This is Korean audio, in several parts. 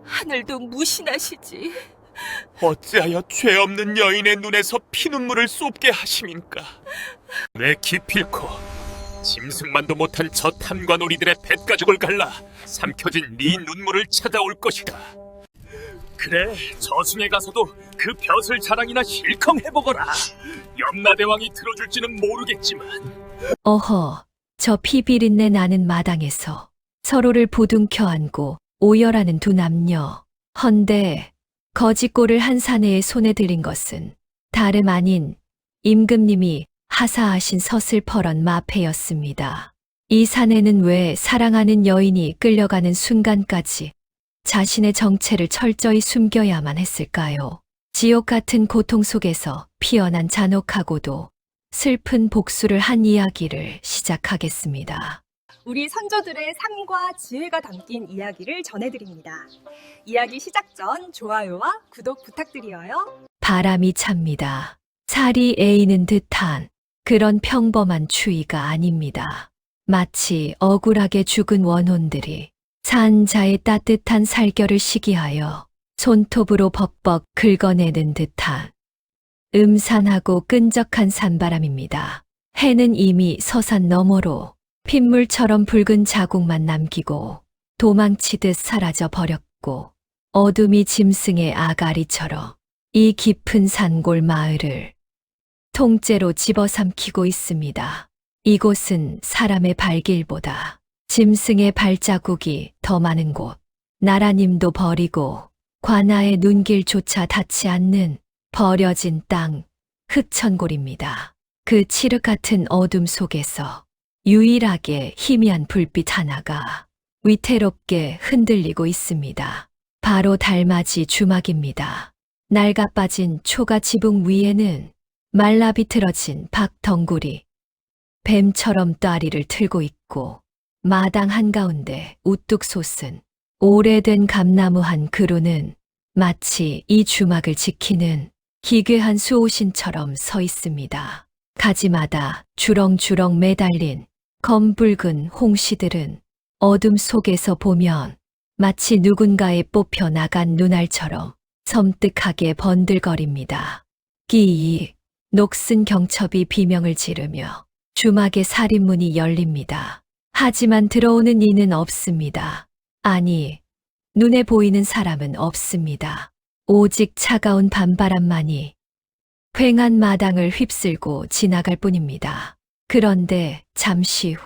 하늘도 무신하시지. 어찌하여 죄 없는 여인의 눈에서 피눈물을 쏟게 하심인가? 내 기필코 짐승만도 못한 저 탐관오리들의 뱃가죽을 갈라 삼켜진 네 눈물을 찾아올 것이다. 그래, 저승에 가서도 그 벼슬 자랑이나 실컷해보거라. 염라대왕이 들어줄지는 모르겠지만. 어허, 저 피비린내 나는 마당에서 서로를 부둥켜 안고 오열하는 두 남녀. 헌데 거짓골을 한 사내의 손에 들인 것은 다름 아닌 임금님이 하사하신 서슬퍼런 마패였습니다. 이 사내는 왜 사랑하는 여인이 끌려가는 순간까지 자신의 정체를 철저히 숨겨야만 했을까요? 지옥 같은 고통 속에서 피어난 잔혹하고도 슬픈 복수를 한 이야기를 시작하겠습니다. 우리 선조들의 삶과 지혜가 담긴 이야기를 전해드립니다. 이야기 시작 전 좋아요와 구독 부탁드려요. 바람이 찹니다. 살이 에이는 듯한 그런 평범한 추위가 아닙니다. 마치 억울하게 죽은 원혼들이 산자의 따뜻한 살결을 시기하여 손톱으로 벅벅 긁어내는 듯한 음산하고 끈적한 산바람입니다. 해는 이미 서산 너머로 핏물처럼 붉은 자국만 남기고 도망치듯 사라져 버렸고 어둠이 짐승의 아가리처럼 이 깊은 산골 마을을 통째로 집어삼키고 있습니다. 이곳은 사람의 발길보다 짐승의 발자국이 더 많은 곳, 나라님도 버리고 관아의 눈길조차 닿지 않는 버려진 땅, 흑천골입니다. 그 칠흑 같은 어둠 속에서 유일하게 희미한 불빛 하나가 위태롭게 흔들리고 있습니다. 바로 달맞이 주막입니다. 낡아 빠진 초가 지붕 위에는 말라 비틀어진 박덩굴이 뱀처럼 따리를 틀고 있고 마당 한가운데 우뚝 솟은 오래된 감나무 한 그루는 마치 이 주막을 지키는 기괴한 수호신처럼 서 있습니다. 가지마다 주렁주렁 매달린 검붉은 홍시들은 어둠 속에서 보면 마치 누군가의 뽑혀 나간 눈알처럼 섬뜩하게 번들거립니다. 끼이 녹슨 경첩이 비명을 지르며 주막의 살인문이 열립니다. 하지만 들어오는 이는 없습니다. 아니, 눈에 보이는 사람은 없습니다. 오직 차가운 밤바람만이 휑한 마당을 휩쓸고 지나갈 뿐입니다. 그런데 잠시 후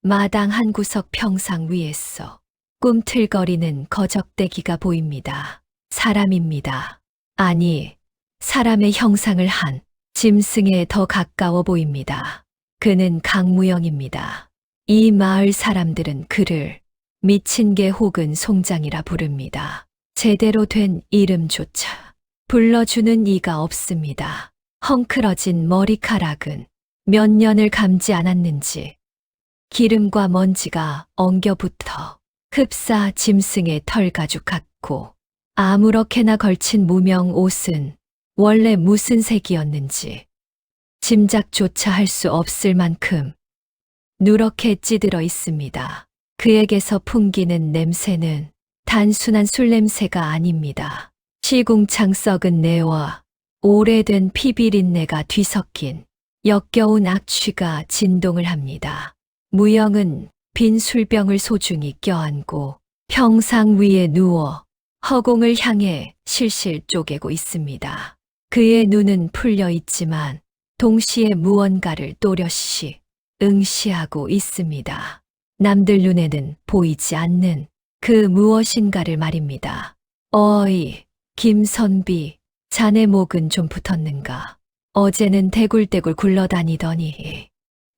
마당 한 구석 평상 위에서 꿈틀거리는 거적대기가 보입니다. 사람입니다. 아니, 사람의 형상을 한 짐승에 더 가까워 보입니다. 그는 강무영입니다. 이 마을 사람들은 그를 미친 개 혹은 송장이라 부릅니다. 제대로 된 이름조차 불러주는 이가 없습니다. 헝클어진 머리카락은 몇 년을 감지 않았는지 기름과 먼지가 엉겨붙어 흡사 짐승의 털가죽 같고 아무렇게나 걸친 무명 옷은 원래 무슨 색이었는지 짐작조차 할 수 없을 만큼 누렇게 찌들어 있습니다. 그에게서 풍기는 냄새는 단순한 술 냄새가 아닙니다. 시궁창 썩은 내와 오래된 피비린내가 뒤섞인 역겨운 악취가 진동을 합니다. 무영은 빈 술병을 소중히 껴안고 평상 위에 누워 허공을 향해 실실 쪼개고 있습니다. 그의 눈은 풀려 있지만 동시에 무언가를 또렷이 응시하고 있습니다. 남들 눈에는 보이지 않는 그 무엇인가를 말입니다. 어이, 김선비, 자네 목은 좀 붙었는가? 어제는 대굴대굴 굴러다니더니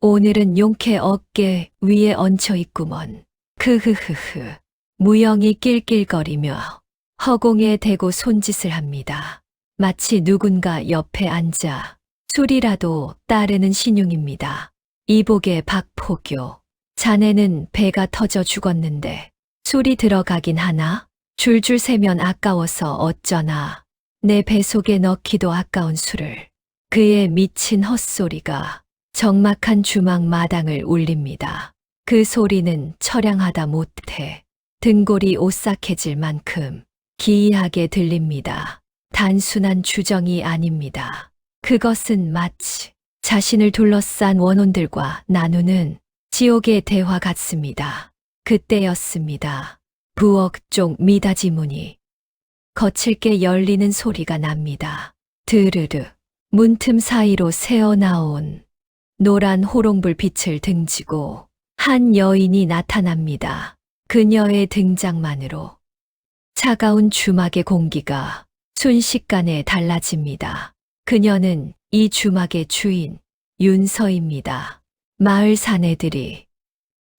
오늘은 용케 어깨 위에 얹혀 있구먼. 크흐흐흐. 무영이 낄낄거리며 허공에 대고 손짓을 합니다. 마치 누군가 옆에 앉아 술이라도 따르는 신용입니다. 이복의 박포교. 자네는 배가 터져 죽었는데 술이 들어가긴 하나? 줄줄 세면 아까워서 어쩌나. 내 배 속에 넣기도 아까운 술을. 그의 미친 헛소리가 적막한 주막 마당을 울립니다. 그 소리는 처량하다 못해 등골이 오싹해질 만큼 기이하게 들립니다. 단순한 추정이 아닙니다. 그것은 마치 자신을 둘러싼 원혼들과 나누는 지옥의 대화 같습니다. 그때였습니다. 부엌 쪽 미닫이 문이 거칠게 열리는 소리가 납니다. 드르르 문틈 사이로 새어나온 노란 호롱불 빛을 등지고 한 여인이 나타납니다. 그녀의 등장만으로 차가운 주막의 공기가 순식간에 달라집니다. 그녀는 이 주막의 주인 윤서입니다. 마을 사내들이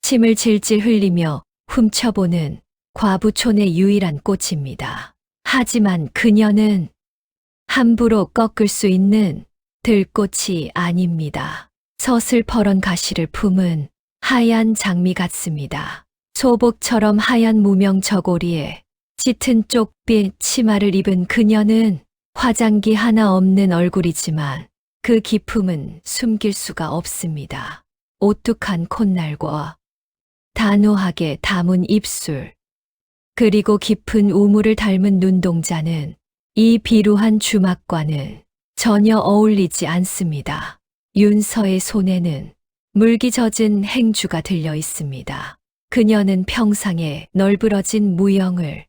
침을 질질 흘리며 훔쳐보는 과부촌의 유일한 꽃입니다. 하지만 그녀는 함부로 꺾을 수 있는 들꽃이 아닙니다. 서슬퍼런 가시를 품은 하얀 장미 같습니다. 소복처럼 하얀 무명 저고리에 짙은 쪽빛 치마를 입은 그녀는 화장기 하나 없는 얼굴이지만 그 기품은 숨길 수가 없습니다. 오뚝한 콧날과 단호하게 담은 입술, 그리고 깊은 우물을 닮은 눈동자는 이 비루한 주막과는 전혀 어울리지 않습니다. 윤서의 손에는 물기 젖은 행주가 들려 있습니다. 그녀는 평상에 널브러진 무영을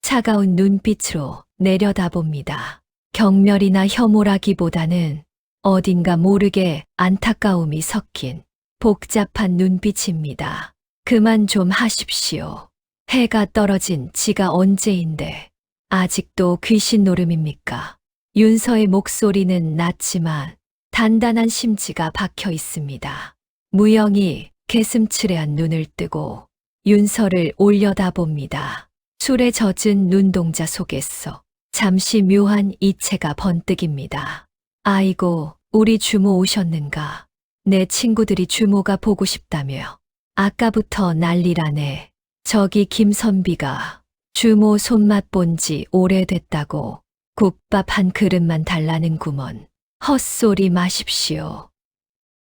차가운 눈빛으로 내려다봅니다. 경멸이나 혐오라기보다는 어딘가 모르게 안타까움이 섞인 복잡한 눈빛입니다. 그만 좀 하십시오. 해가 떨어진 지가 언제인데 아직도 귀신 노름입니까? 윤서의 목소리는 낮지만 단단한 심지가 박혀 있습니다. 무영이 개슴츠레한 눈을 뜨고 윤서를 올려다봅니다. 술에 젖은 눈동자 속에서 잠시 묘한 이체가 번뜩입니다. 아이고, 우리 주모 오셨는가? 내 친구들이 주모가 보고 싶다며 아까부터 난리라네. 저기 김선비가 주모 손맛 본 지 오래됐다고 국밥 한 그릇만 달라는구먼. 헛소리 마십시오.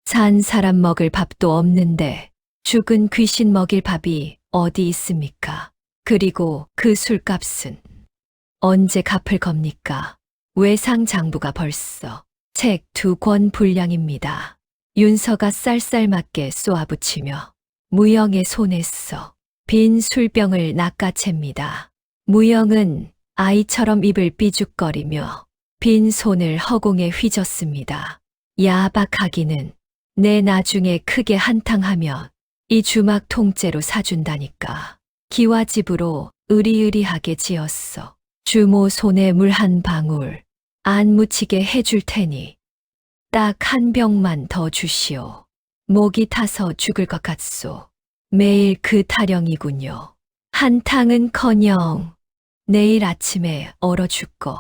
산 사람 먹을 밥도 없는데 죽은 귀신 먹일 밥이 어디 있습니까? 그리고 그 술값은 언제 갚을 겁니까? 외상장부가 벌써 책 2권 분량입니다. 윤서가 쌀쌀맞게 쏘아붙이며 무영의 손에서 빈 술병을 낚아챕니다. 무영은 아이처럼 입을 삐죽거리며 빈 손을 허공에 휘젓습니다. 야박하기는 내 나중에 크게 한탕하면 이 주막 통째로 사준다니까. 기와집으로 으리으리하게 지었어. 주모 손에 물 한 방울 안 묻히게 해줄 테니 딱 한 병만 더 주시오. 목이 타서 죽을 것 같소. 매일 그 타령이군요. 한탕은커녕 내일 아침에 얼어 죽고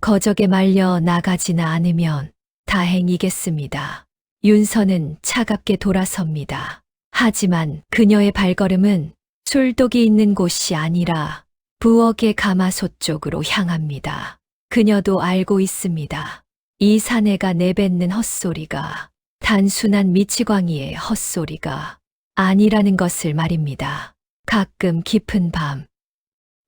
거적에 말려 나가지나 않으면 다행이겠습니다. 윤서는 차갑게 돌아섭니다. 하지만 그녀의 발걸음은 술독이 있는 곳이 아니라 부엌의 가마솥 쪽으로 향합니다. 그녀도 알고 있습니다. 이 사내가 내뱉는 헛소리가 단순한 미치광이의 헛소리가 아니라는 것을 말입니다. 가끔 깊은 밤,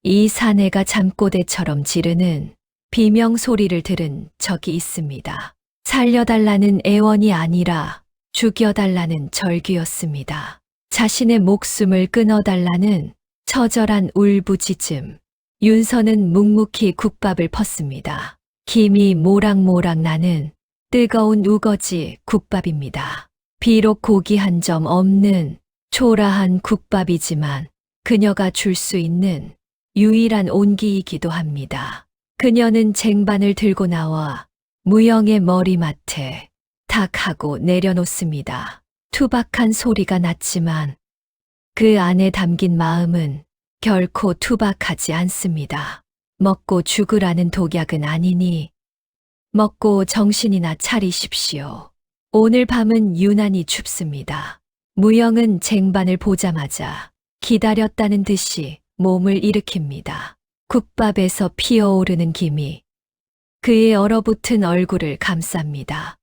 이 사내가 잠꼬대처럼 지르는 비명 소리를 들은 적이 있습니다. 살려달라는 애원이 아니라 죽여달라는 절규였습니다. 자신의 목숨을 끊어달라는 처절한 울부짖음. 윤서는 묵묵히 국밥을 펐습니다. 김이 모락모락 나는 뜨거운 우거지 국밥입니다. 비록 고기 한 점 없는 초라한 국밥이지만 그녀가 줄 수 있는 유일한 온기이기도 합니다. 그녀는 쟁반을 들고 나와 무영의 머리맡에 탁 하고 내려놓습니다. 투박한 소리가 났지만 그 안에 담긴 마음은 결코 투박하지 않습니다. 먹고 죽으라는 독약은 아니니 먹고 정신이나 차리십시오. 오늘 밤은 유난히 춥습니다. 무영은 쟁반을 보자마자 기다렸다는 듯이 몸을 일으킵니다. 국밥에서 피어오르는 김이 그의 얼어붙은 얼굴을 감쌉니다.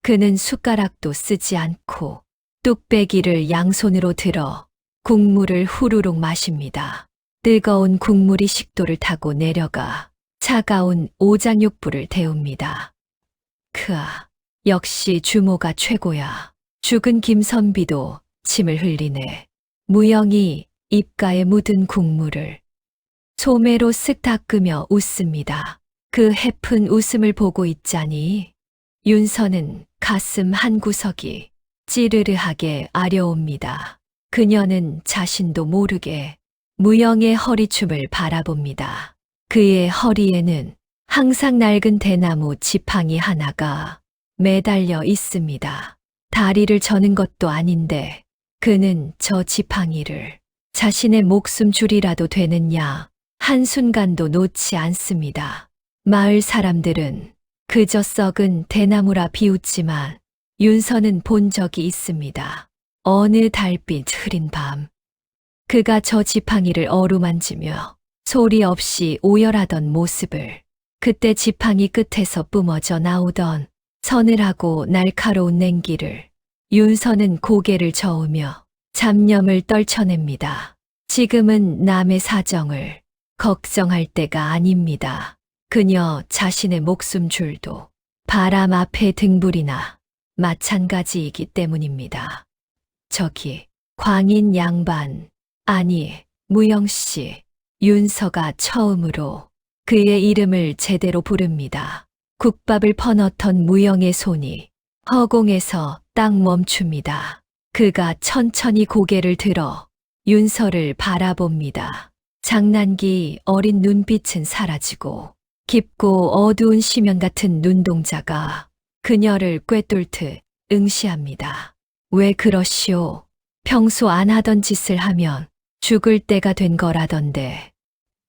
그는 숟가락도 쓰지 않고 뚝배기를 양손으로 들어 국물을 후루룩 마십니다. 뜨거운 국물이 식도를 타고 내려가 차가운 오장육부를 데웁니다. 크아, 역시 주모가 최고야. 죽은 김선비도 침을 흘리네. 무영이 입가에 묻은 국물을 소매로 쓱 닦으며 웃습니다. 그 해픈 웃음을 보고 있자니 윤서는 가슴 한 구석이 찌르르하게 아려옵니다. 그녀는 자신도 모르게 무영의 허리춤을 바라봅니다. 그의 허리에는 항상 낡은 대나무 지팡이 하나가 매달려 있습니다. 다리를 저는 것도 아닌데 그는 저 지팡이를 자신의 목숨줄이라도 되느냐 한순간도 놓지 않습니다. 마을 사람들은 그저 썩은 대나무라 비웃지만 윤서는 본 적이 있습니다. 어느 달빛 흐린 밤 그가 저 지팡이를 어루만지며 소리 없이 오열하던 모습을, 그때 지팡이 끝에서 뿜어져 나오던 서늘하고 날카로운 냉기를 윤서는 고개를 저으며 잡념을 떨쳐냅니다. 지금은 남의 사정을 걱정할 때가 아닙니다. 그녀 자신의 목숨줄도 바람 앞에 등불이나 마찬가지이기 때문입니다. 저기 광인 양반, 아니 무영씨, 윤서가 처음으로 그의 이름을 제대로 부릅니다. 국밥을 퍼넣던 무영의 손이 허공에서 딱 멈춥니다. 그가 천천히 고개를 들어 윤서를 바라봅니다. 장난기 어린 눈빛은 사라지고 깊고 어두운 심연 같은 눈동자가 그녀를 꿰뚫듯 응시합니다. 왜 그러시오? 평소 안 하던 짓을 하면 죽을 때가 된 거라던데.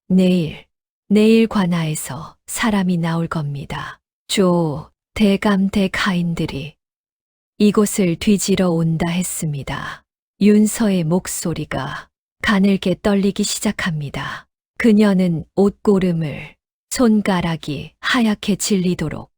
내일 관아에서 사람이 나올 겁니다. 대감대가인들이 이곳을 뒤지러 온다 했습니다. 윤서의 목소리가 가늘게 떨리기 시작합니다. 그녀는 옷고름을 손가락이 하얗게 질리도록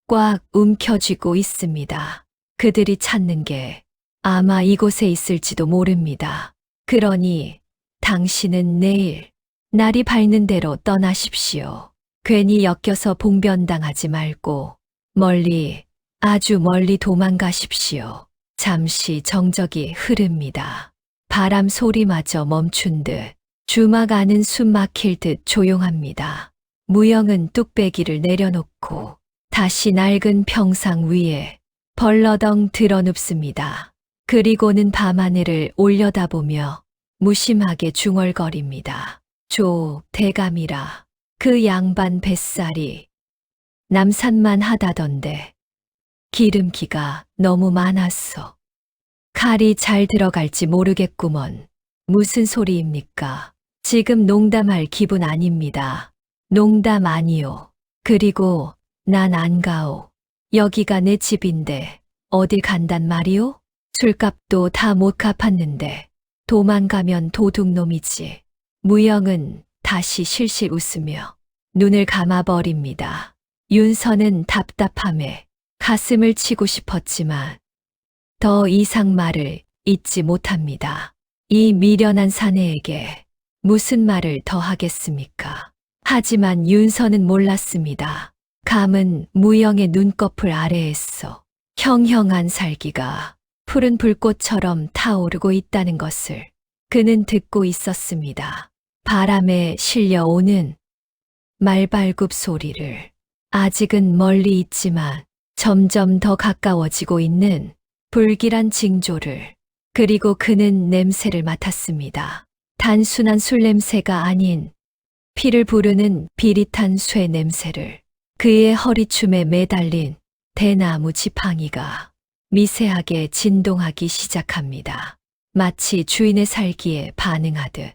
꽉 움켜쥐고 있습니다. 그들이 찾는 게 아마 이곳에 있을지도 모릅니다. 그러니 당신은 내일 날이 밝는 대로 떠나십시오. 괜히 엮여서 봉변당하지 말고 멀리, 아주 멀리 도망가십시오. 잠시 정적이 흐릅니다. 바람 소리마저 멈춘 듯 주막 안은 숨 막힐 듯 조용합니다. 무영은 뚝배기를 내려놓고 다시 낡은 평상 위에 벌러덩 드러눕습니다. 그리고는 밤하늘을 올려다보며 무심하게 중얼거립니다. 대감이라 그 양반 뱃살이 남산만 하다던데 기름기가 너무 많았어. 칼이 잘 들어갈지 모르겠구먼. 무슨 소리입니까? 지금 농담할 기분 아닙니다. 농담 아니요. 그리고 난 안 가오. 여기가 내 집인데 어딜 간단 말이오? 술값도 다 못 갚았는데 도망가면 도둑놈이지. 무영은 다시 실실 웃으며 눈을 감아버립니다. 윤서는 답답함에 가슴을 치고 싶었지만 더 이상 말을 잇지 못합니다. 이 미련한 사내에게 무슨 말을 더 하겠습니까? 하지만 윤서는 몰랐습니다. 감은 무영의 눈꺼풀 아래에서 형형한 살기가 푸른 불꽃처럼 타오르고 있다는 것을 그는 듣고 있었습니다. 바람에 실려오는 말발굽 소리를, 아직은 멀리 있지만 점점 더 가까워지고 있는 불길한 징조를, 그리고 그는 냄새를 맡았습니다. 단순한 술 냄새가 아닌 피를 부르는 비릿한 쇠 냄새를. 그의 허리춤에 매달린 대나무 지팡이가 미세하게 진동하기 시작합니다. 마치 주인의 살기에 반응하듯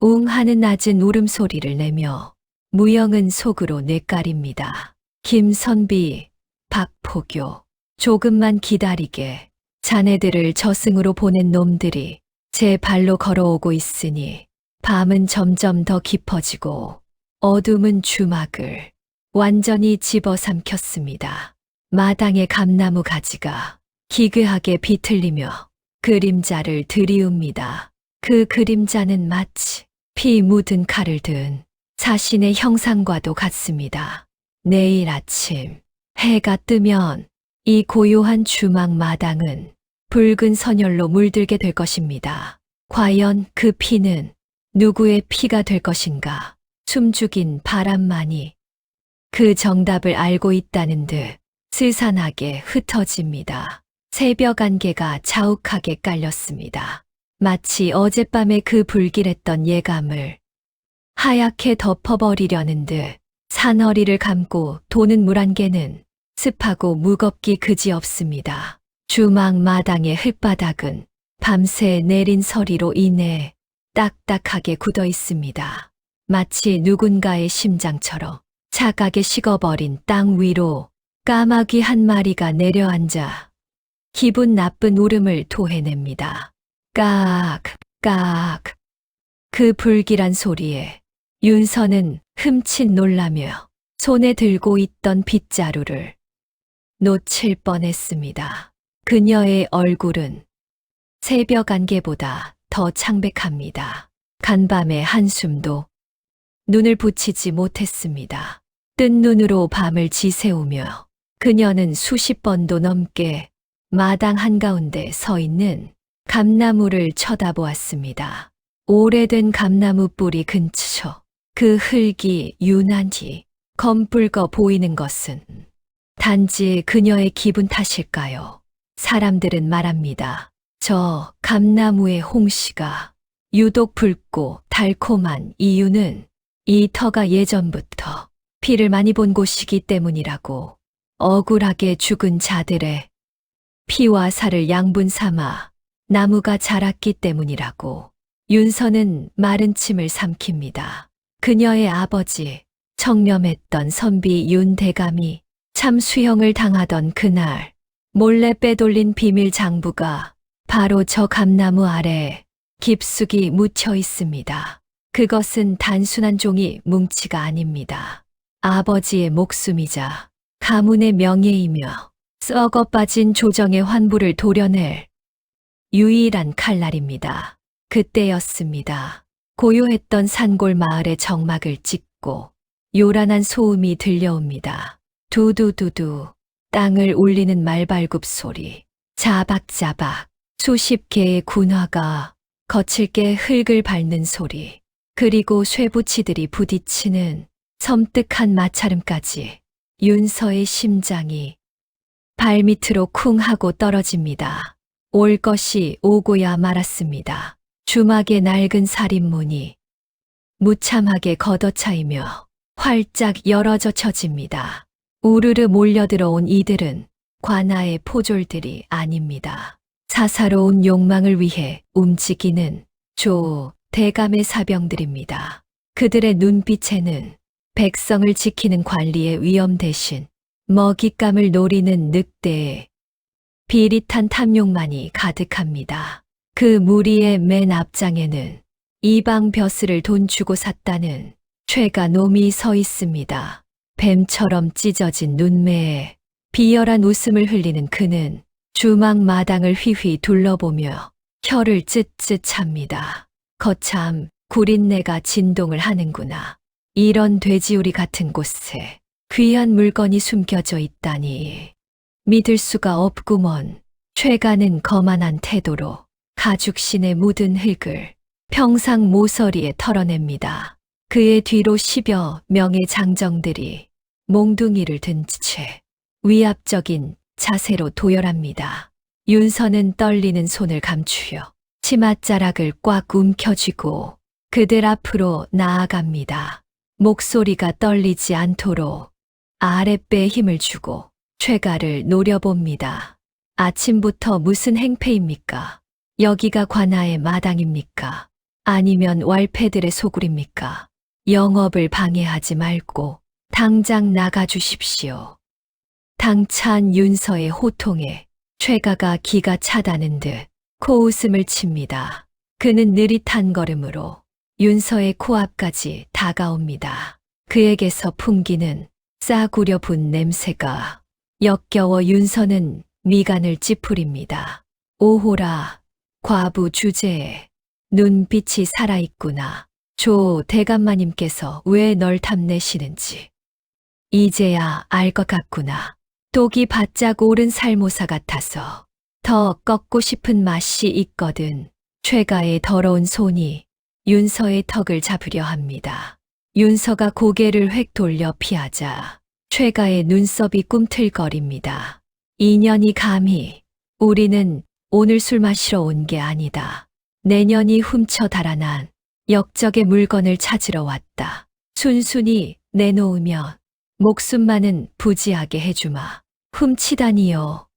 웅 하는 낮은 울음소리를 내며 무영은 속으로 뇌까립니다. 김선비, 박포교, 조금만 기다리게. 자네들을 저승으로 보낸 놈들이 제 발로 걸어오고 있으니 밤은 점점 더 깊어지고 어둠은 주막을 완전히 집어삼켰습니다. 마당의 감나무 가지가 기괴하게 비틀리며 그림자를 들이웁니다. 그 그림자는 마치 피 묻은 칼을 든 자신의 형상과도 같습니다. 내일 아침 해가 뜨면 이 고요한 주막 마당은 붉은 선혈로 물들게 될 것입니다. 과연 그 피는 누구의 피가 될 것인가? 숨죽인 바람만이 그 정답을 알고 있다는 듯 스산하게 흩어집니다. 새벽 안개가 자욱하게 깔렸습니다. 마치 어젯밤에 그 불길했던 예감을 하얗게 덮어버리려는 듯 산허리를 감고 도는 물안개는 습하고 무겁기 그지없습니다. 주막 마당의 흙바닥은 밤새 내린 서리로 인해 딱딱하게 굳어 있습니다. 마치 누군가의 심장처럼 차가게 식어버린 땅 위로 까마귀 한 마리가 내려앉아 기분 나쁜 울음을 토해냅니다. 깍, 깍. 그 불길한 소리에 윤서는 흠칫 놀라며 손에 들고 있던 빗자루를 놓칠 뻔했습니다. 그녀의 얼굴은 새벽 안개보다 더 창백합니다. 간밤의 한숨도 눈을 붙이지 못했습니다. 뜬 눈으로 밤을 지새우며 그녀는 수십 번도 넘게 마당 한가운데 서 있는 감나무를 쳐다보았습니다. 오래된 감나무 뿌리 근처 그 흙이 유난히 검붉어 보이는 것은 단지 그녀의 기분 탓일까요? 사람들은 말합니다. 저 감나무의 홍씨가 유독 붉고 달콤한 이유는 이 터가 예전부터 피를 많이 본 곳이기 때문이라고. 억울하게 죽은 자들의 피와 살을 양분 삼아 나무가 자랐기 때문이라고. 윤서는 마른 침을 삼킵니다. 그녀의 아버지, 청렴했던 선비 윤대감이 참수형을 당하던 그날 몰래 빼돌린 비밀 장부가 바로 저 감나무 아래에 깊숙이 묻혀 있습니다. 그것은 단순한 종이 뭉치가 아닙니다. 아버지의 목숨이자 가문의 명예이며 썩어 빠진 조정의 환부를 도려낼 유일한 칼날입니다. 그때였습니다. 고요했던 산골 마을의 정막을 찍고 요란한 소음이 들려옵니다. 두두두두, 땅을 울리는 말발굽 소리, 자박자박, 수십 개의 군화가 거칠게 흙을 밟는 소리, 그리고 쇠붙이들이 부딪히는 섬뜩한 마찰음까지 윤서의 심장이 발밑으로 쿵 하고 떨어집니다. 올 것이 오고야 말았습니다. 주막의 낡은 살인문이 무참하게 걷어차이며 활짝 열어져 쳐집니다. 우르르 몰려들어온 이들은 관아의 포졸들이 아닙니다. 사사로운 욕망을 위해 움직이는 조 대감의 사병들입니다. 그들의 눈빛에는 백성을 지키는 관리의 위엄 대신 먹잇감을 노리는 늑대의 비릿한 탐욕만이 가득합니다. 그 무리의 맨 앞장에는 이방 벼슬을 돈 주고 샀다는 최가 놈이 서 있습니다. 뱀처럼 찢어진 눈매에 비열한 웃음을 흘리는 그는 주막 마당을 휘휘 둘러보며 혀를 쯧쯧 찹니다. 거참 구린내가 진동을 하는구나. 이런 돼지우리 같은 곳에 귀한 물건이 숨겨져 있다니. 믿을 수가 없구먼. 최가는 거만한 태도로 가죽신에 묻은 흙을 평상 모서리에 털어냅니다. 그의 뒤로 10여 명의 장정들이 몽둥이를 든 채 위압적인 자세로 도열합니다. 윤서는 떨리는 손을 감추어 치맛자락을 꽉 움켜쥐고 그들 앞으로 나아갑니다. 목소리가 떨리지 않도록 아랫배에 힘을 주고 최가를 노려봅니다. 아침부터 무슨 행패입니까? 여기가 관아의 마당입니까? 아니면 왈패들의 소굴입니까? 영업을 방해하지 말고 당장 나가주십시오. 당찬 윤서의 호통에 최가가 기가 차다는 듯 코웃음을 칩니다. 그는 느릿한 걸음으로 윤서의 코앞까지 다가옵니다. 그에게서 풍기는 싸구려 분 냄새가 역겨워 윤서는 미간을 찌푸립니다. 오호라, 과부 주제에 눈빛이 살아있구나. 조 대감마님께서 왜 널 탐내시는지 이제야 알 것 같구나. 독이 바짝 오른 살모사 같아서 더 꺾고 싶은 맛이 있거든. 최가의 더러운 손이 윤서의 턱을 잡으려 합니다. 윤서가 고개를 획 돌려 피하자 최가의 눈썹이 꿈틀거립니다. 인연이 감히 우리는 오늘 술 마시러 온 게 아니다. 내년이 훔쳐 달아난 역적의 물건을 찾으러 왔다. 순순히 내놓으면 목숨만은 부지하게 해주마. 훔치다니요.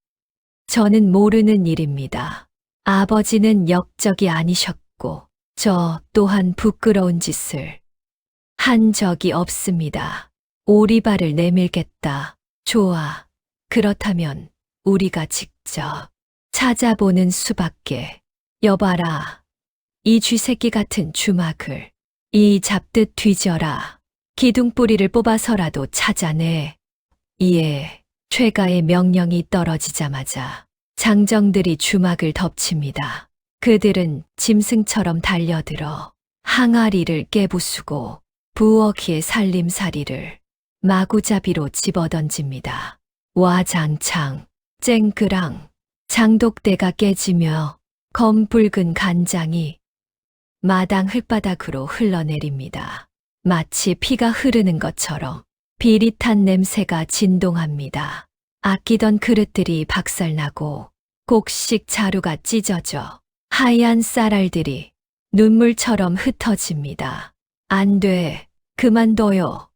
저는 모르는 일입니다. 아버지는 역적이 아니셨고 저 또한 부끄러운 짓을 한 적이 없습니다. 오리발을 내밀겠다. 좋아. 그렇다면 우리가 직접 찾아보는 수밖에. 여봐라. 이 쥐새끼 같은 주막을 이 잡듯 뒤져라. 기둥뿌리를 뽑아서라도 찾아내. 이에 최가의 명령이 떨어지자마자 장정들이 주막을 덮칩니다. 그들은 짐승처럼 달려들어 항아리를 깨부수고 부엌의 살림살이를 마구잡이로 집어던집니다. 와장창, 쨍그랑, 장독대가 깨지며 검붉은 간장이 마당 흙바닥으로 흘러내립니다. 마치 피가 흐르는 것처럼 비릿한 냄새가 진동합니다. 아끼던 그릇들이 박살나고 곡식 자루가 찢어져 하얀 쌀알들이 눈물처럼 흩어집니다. 안 돼. 그만둬요.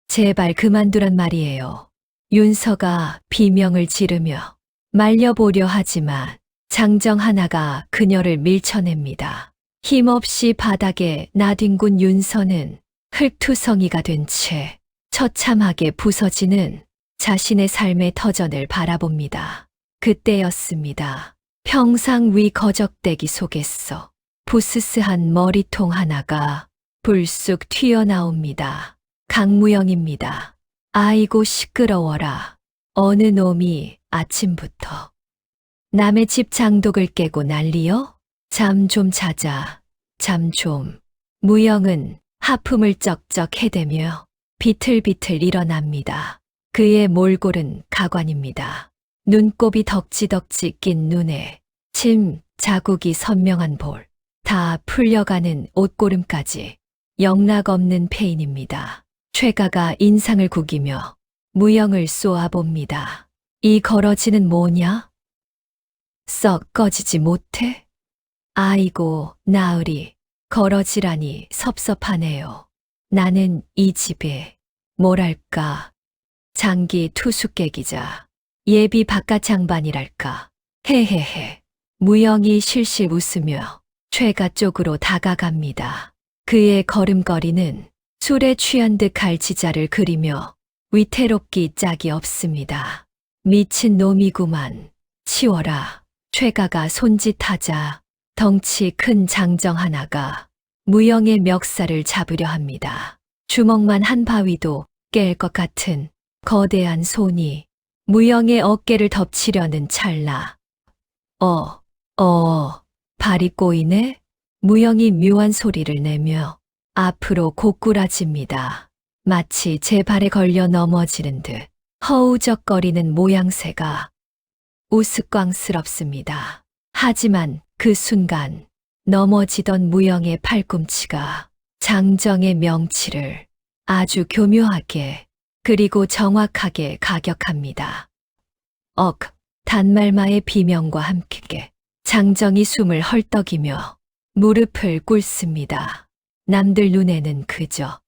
제발 그만두란 말이에요. 윤서가 비명을 지르며 말려보려 하지만 장정 하나가 그녀를 밀쳐냅니다. 힘없이 바닥에 나뒹군 윤서는 흙투성이가 된 채 처참하게 부서지는 자신의 삶의 터전을 바라봅니다. 그때였습니다. 평상 위 거적대기 속에서 부스스한 머리통 하나가 불쑥 튀어나옵니다. 강무영입니다. 아이고 시끄러워라. 어느 놈이 아침부터 남의 집 장독을 깨고 난리여? 잠 좀 자자. 잠 좀. 무영은 하품을 쩍쩍 해대며 비틀비틀 일어납니다. 그의 몰골은 가관입니다. 눈곱이 덕지덕지 낀 눈에 침, 자국이 선명한 볼, 다 풀려가는 옷고름까지 영락없는 폐인입니다. 최가가 인상을 구기며 무영을 쏘아봅니다. 이 거러지는 뭐냐? 썩 꺼지지 못해? 아이고, 나으리, 거러지라니 섭섭하네요. 나는 이 집에, 뭐랄까, 장기 투숙객이자 예비 바깥 장반이랄까. 헤헤헤. 무영이 실실 웃으며 최가 쪽으로 다가갑니다. 그의 걸음걸이는 술에 취한 듯 갈치자를 그리며 위태롭기 짝이 없습니다. 미친 놈이구만. 치워라. 최가가 손짓하자 덩치 큰 장정 하나가 무영의 멱살을 잡으려 합니다. 주먹만 한 바위도 깰 것 같은 거대한 손이 무영의 어깨를 덮치려는 찰나. 발이 꼬이네? 무영이 묘한 소리를 내며 앞으로 고꾸라집니다. 마치 제 발에 걸려 넘어지는 듯 허우적거리는 모양새가 우스꽝스럽습니다. 하지만 그 순간 넘어지던 무영의 팔꿈치가 장정의 명치를 아주 교묘하게 그리고 정확하게 가격합니다. 단말마의 비명과 함께 장정이 숨을 헐떡이며 무릎을 꿇습니다. 남들 눈에는 그저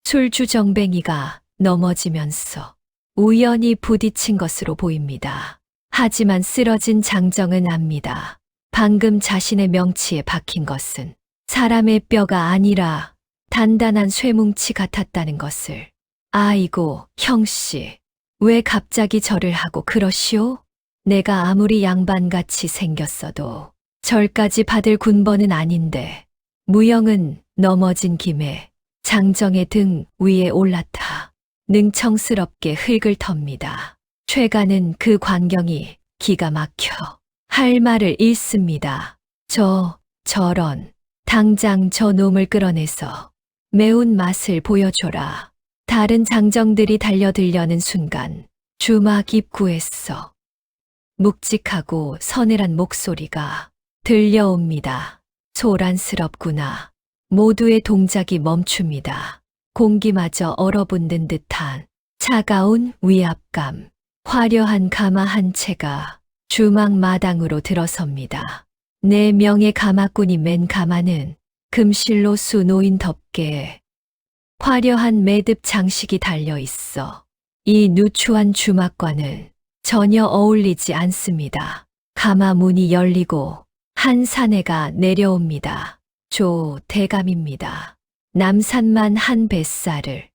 술주정뱅이가 넘어지면서 우연히 부딪힌 것으로 보입니다. 하지만 쓰러진 장정은 압니다. 방금 자신의 명치에 박힌 것은 사람의 뼈가 아니라 단단한 쇠뭉치 같았다는 것을. 아이고, 형씨, 왜 갑자기 절을 하고 그러시오? 내가 아무리 양반같이 생겼어도 절까지 받을 군번은 아닌데. 무영은 넘어진 김에 장정의 등 위에 올라타 능청스럽게 흙을 텁니다. 최가는 그 광경이 기가 막혀 할 말을 잃습니다. 저런. 당장 저 놈을 끌어내서 매운 맛을 보여줘라. 다른 장정들이 달려들려는 순간 주막 입구에서 묵직하고 서늘한 목소리가 들려옵니다. 소란스럽구나. 모두의 동작이 멈춥니다. 공기마저 얼어붙는 듯한 차가운 위압감. 화려한 가마 한 채가 주막 마당으로 들어섭니다. 4명의 가마꾼이 맨 가마는 금실로 수놓인 덮개에 화려한 매듭 장식이 달려 있어 이 누추한 주막과는 전혀 어울리지 않습니다. 가마 문이 열리고 한 사내가 내려옵니다. 조 대감입니다. 남산만 한 뱃살을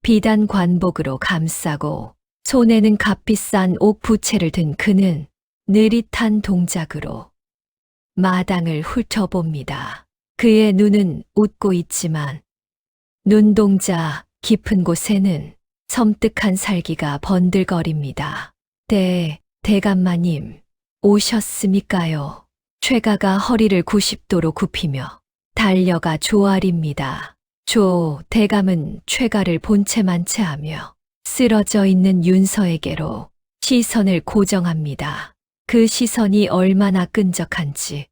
비단 관복으로 감싸고 손에는 값비싼 옥 부채를 든 그는 느릿한 동작으로 마당을 훑어봅니다. 그의 눈은 웃고 있지만 눈동자 깊은 곳에는 섬뜩한 살기가 번들거립니다. 대감마님, 오셨습니까요? 최가가 허리를 90도로 굽히며 달려가 조아립니다. 조 대감은 최가를 본체만 채하며 쓰러져 있는 윤서에게로 시선을 고정합니다. 그 시선이 얼마나 끈적한지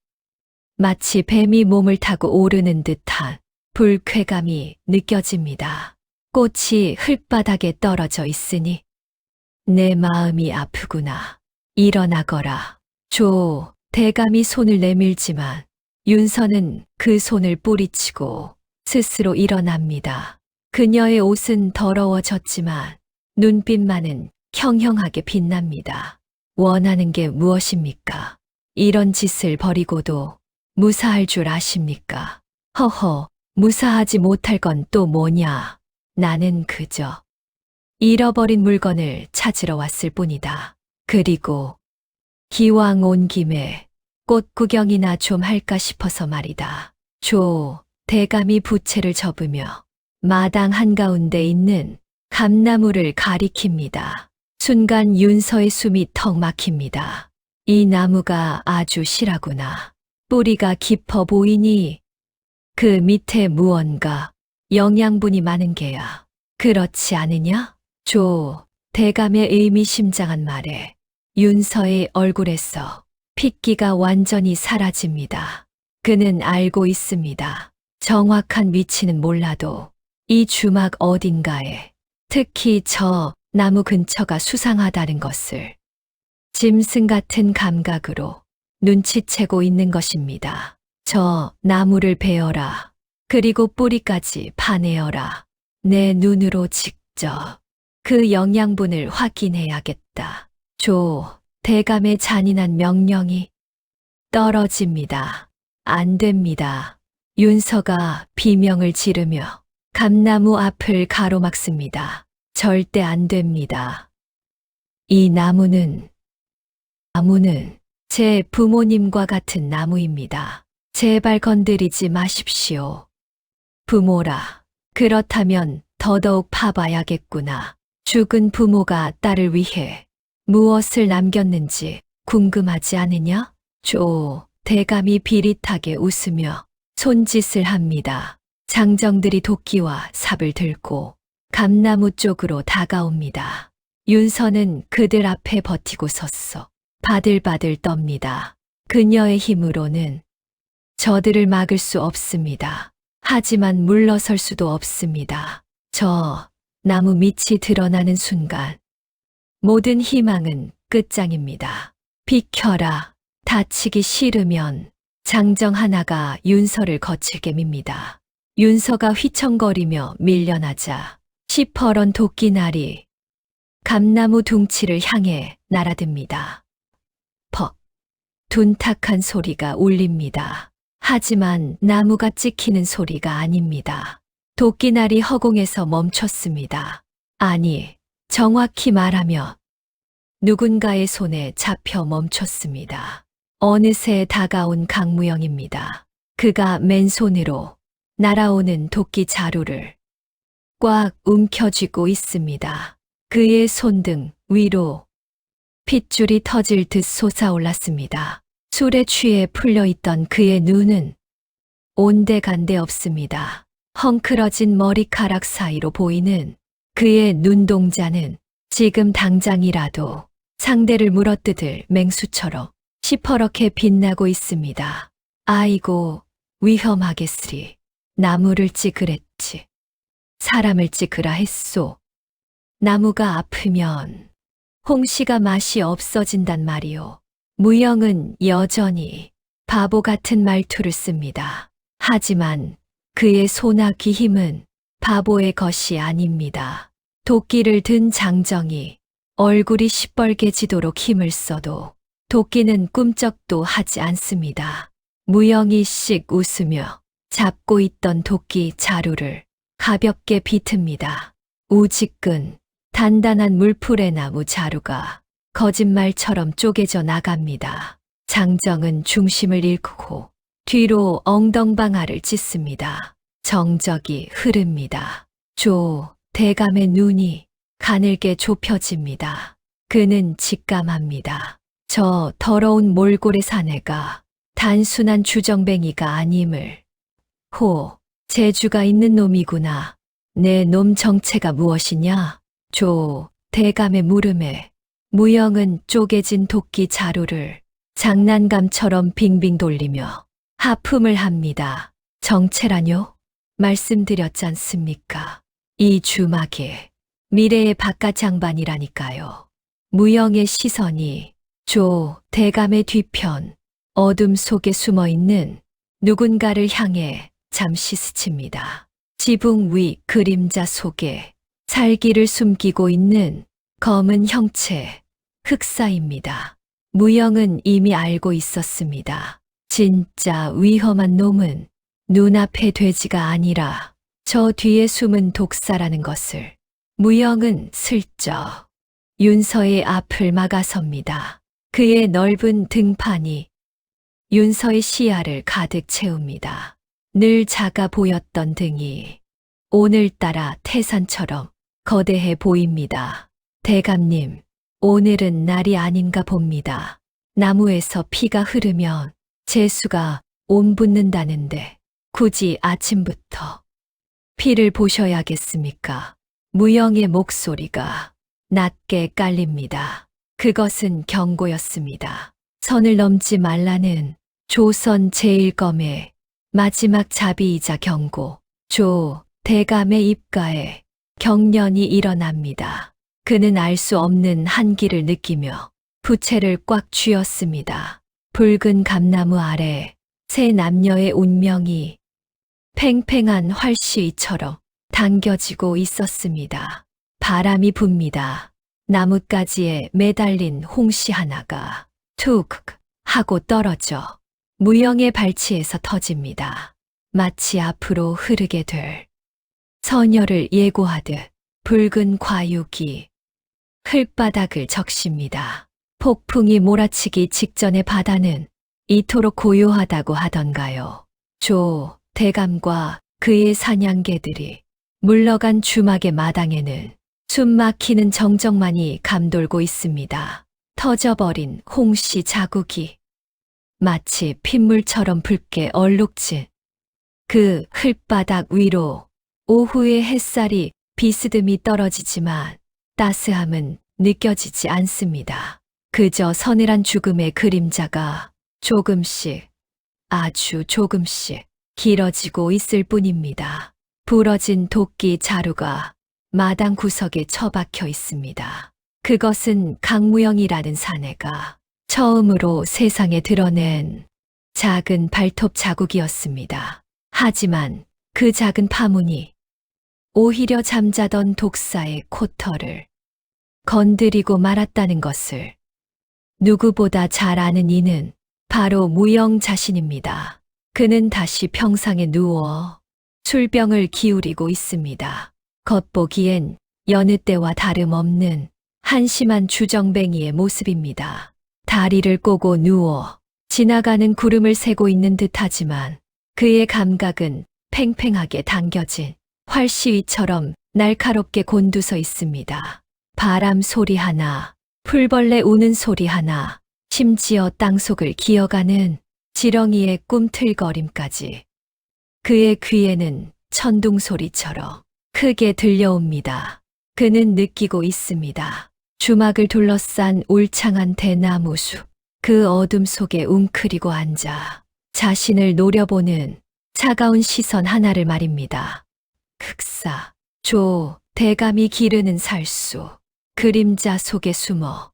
마치 뱀이 몸을 타고 오르는 듯한 불쾌감이 느껴집니다. 꽃이 흙바닥에 떨어져 있으니 내 마음이 아프구나. 일어나거라. 조 대감이 손을 내밀지만 윤서는 그 손을 뿌리치고 스스로 일어납니다. 그녀의 옷은 더러워졌지만 눈빛만은 형형하게 빛납니다. 원하는 게 무엇입니까? 이런 짓을 벌이고도 무사할 줄 아십니까? 허허, 무사하지 못할 건 또 뭐냐? 나는 그저 잃어버린 물건을 찾으러 왔을 뿐이다. 그리고 기왕 온 김에 꽃 구경이나 좀 할까 싶어서 말이다. 조 대감이 부채를 접으며 마당 한가운데 있는 감나무를 가리킵니다. 순간 윤서의 숨이 턱 막힙니다. 이 나무가 아주 실하구나. 뿌리가 깊어 보이니 그 밑에 무언가 영양분이 많은 게야. 그렇지 않으냐? 조 대감의 의미심장한 말에 윤서의 얼굴에서 핏기가 완전히 사라집니다. 그는 알고 있습니다. 정확한 위치는 몰라도 이 주막 어딘가에 특히 저 나무 근처가 수상하다는 것을 짐승 같은 감각으로 눈치채고 있는 것입니다. 저 나무를 베어라. 그리고 뿌리까지 파내어라. 내 눈으로 직접 그 영양분을 확인해야겠다. 조 대감의 잔인한 명령이 떨어집니다. 안 됩니다. 윤서가 비명을 지르며 감나무 앞을 가로막습니다. 절대 안 됩니다. 이 나무는 제 부모님과 같은 나무입니다. 제발 건드리지 마십시오. 부모라. 그렇다면 더더욱 파봐야겠구나. 죽은 부모가 딸을 위해 무엇을 남겼는지 궁금하지 않으냐? 조 대감이 비릿하게 웃으며 손짓을 합니다. 장정들이 도끼와 삽을 들고 감나무 쪽으로 다가옵니다. 윤서는 그들 앞에 버티고 섰어. 바들바들 떱니다. 그녀의 힘으로는 저들을 막을 수 없습니다. 하지만 물러설 수도 없습니다. 저 나무 밑이 드러나는 순간 모든 희망은 끝장입니다. 비켜라. 다치기 싫으면 장정 하나가 윤서를 거칠게 밉니다. 윤서가 휘청거리며 밀려나자 시퍼런 도끼날이 감나무 둥치를 향해 날아듭니다. 퍽! 둔탁한 소리가 울립니다. 하지만 나무가 찍히는 소리가 아닙니다. 도끼날이 허공에서 멈췄습니다. 아니, 정확히 말하면 누군가의 손에 잡혀 멈췄습니다. 어느새 다가온 강무영입니다. 그가 맨손으로 날아오는 도끼 자루를 꽉 움켜쥐고 있습니다. 그의 손등 위로 핏줄이 터질 듯 솟아올랐습니다. 술에 취해 풀려있던 그의 눈은 온데간데 없습니다. 헝클어진 머리카락 사이로 보이는 그의 눈동자는 지금 당장이라도 상대를 물어뜯을 맹수처럼 시퍼렇게 빛나고 있습니다. 아이고, 위험하겠으리. 나무를 찍으랬지. 사람을 찍으라 했소. 나무가 아프면 홍시가 맛이 없어진단 말이오. 무영은 여전히 바보 같은 말투를 씁니다. 하지만 그의 소나기 힘은 바보의 것이 아닙니다. 도끼를 든 장정이 얼굴이 시뻘개지도록 힘을 써도 도끼는 꿈쩍도 하지 않습니다. 무영이 씩 웃으며 잡고 있던 도끼 자루를 가볍게 비틉니다. 우직근 단단한 물풀의 나무 자루가 거짓말처럼 쪼개져 나갑니다. 장정은 중심을 잃고 뒤로 엉덩방아를 찢습니다. 정적이 흐릅니다. 대감의 눈이 가늘게 좁혀집니다. 그는 직감합니다. 저 더러운 몰골의 사내가 단순한 주정뱅이가 아님을. 재주가 있는 놈이구나. 내 놈 정체가 무엇이냐? 대감의 물음에 무영은 쪼개진 도끼 자루를 장난감처럼 빙빙 돌리며 하품을 합니다. 정체라뇨? 말씀드렸지 않습니까? 이 주막에 미래의 바깥 장반이라니까요. 무영의 시선이 대감의 뒤편 어둠 속에 숨어있는 누군가를 향해 잠시 스칩니다. 지붕 위 그림자 속에 살기를 숨기고 있는 검은 형체, 흑사입니다. 무영은 이미 알고 있었습니다. 진짜 위험한 놈은 눈앞의 돼지가 아니라 저 뒤에 숨은 독사라는 것을. 무영은 슬쩍 윤서의 앞을 막아섭니다. 그의 넓은 등판이 윤서의 시야를 가득 채웁니다. 늘 작아 보였던 등이 오늘따라 태산처럼 거대해 보입니다. 대감님, 오늘은 날이 아닌가 봅니다. 나무에서 피가 흐르면 재수가 옴붙는다는데 굳이 아침부터 피를 보셔야겠습니까? 무영의 목소리가 낮게 깔립니다. 그것은 경고였습니다. 선을 넘지 말라는 조선 제1검의 마지막 자비이자 경고. 대감의 입가에 경련이 일어납니다. 그는 알 수 없는 한기를 느끼며 부채를 꽉 쥐었습니다. 붉은 감나무 아래 세 남녀의 운명이 팽팽한 활시위처럼 당겨지고 있었습니다. 바람이 붑니다. 나뭇가지에 매달린 홍시 하나가 툭 하고 떨어져 무영의 발치에서 터집니다. 마치 앞으로 흐르게 될 서녀를 예고하듯 붉은 과육이 흙바닥을 적십니다. 폭풍이 몰아치기 직전의 바다는 이토록 고요하다고 하던가요. 대감과 그의 사냥개들이 물러간 주막의 마당에는 숨막히는 정적만이 감돌고 있습니다. 터져버린 홍시 자국이 마치 핏물처럼 붉게 얼룩진 그 흙바닥 위로 오후의 햇살이 비스듬히 떨어지지만 따스함은 느껴지지 않습니다. 그저 서늘한 죽음의 그림자가 조금씩, 아주 조금씩 길어지고 있을 뿐입니다. 부러진 도끼 자루가 마당 구석에 처박혀 있습니다. 그것은 강무영이라는 사내가 처음으로 세상에 드러낸 작은 발톱 자국이었습니다. 하지만 그 작은 파문이 오히려 잠자던 독사의 코털을 건드리고 말았다는 것을 누구보다 잘 아는 이는 바로 무영 자신입니다. 그는 다시 평상에 누워 술병을 기울이고 있습니다. 겉보기엔 여느 때와 다름없는 한심한 주정뱅이의 모습입니다. 다리를 꼬고 누워 지나가는 구름을 세고 있는 듯하지만 그의 감각은 팽팽하게 당겨진 활시위처럼 날카롭게 곤두서 있습니다. 바람 소리 하나, 풀벌레 우는 소리 하나, 심지어 땅속을 기어가는 지렁이의 꿈틀거림까지 그의 귀에는 천둥 소리처럼 크게 들려옵니다. 그는 느끼고 있습니다. 주막을 둘러싼 울창한 대나무 숲, 그 어둠 속에 웅크리고 앉아 자신을 노려보는 차가운 시선 하나를 말입니다. 극사, 조, 대감이 기르는 살수, 그림자 속에 숨어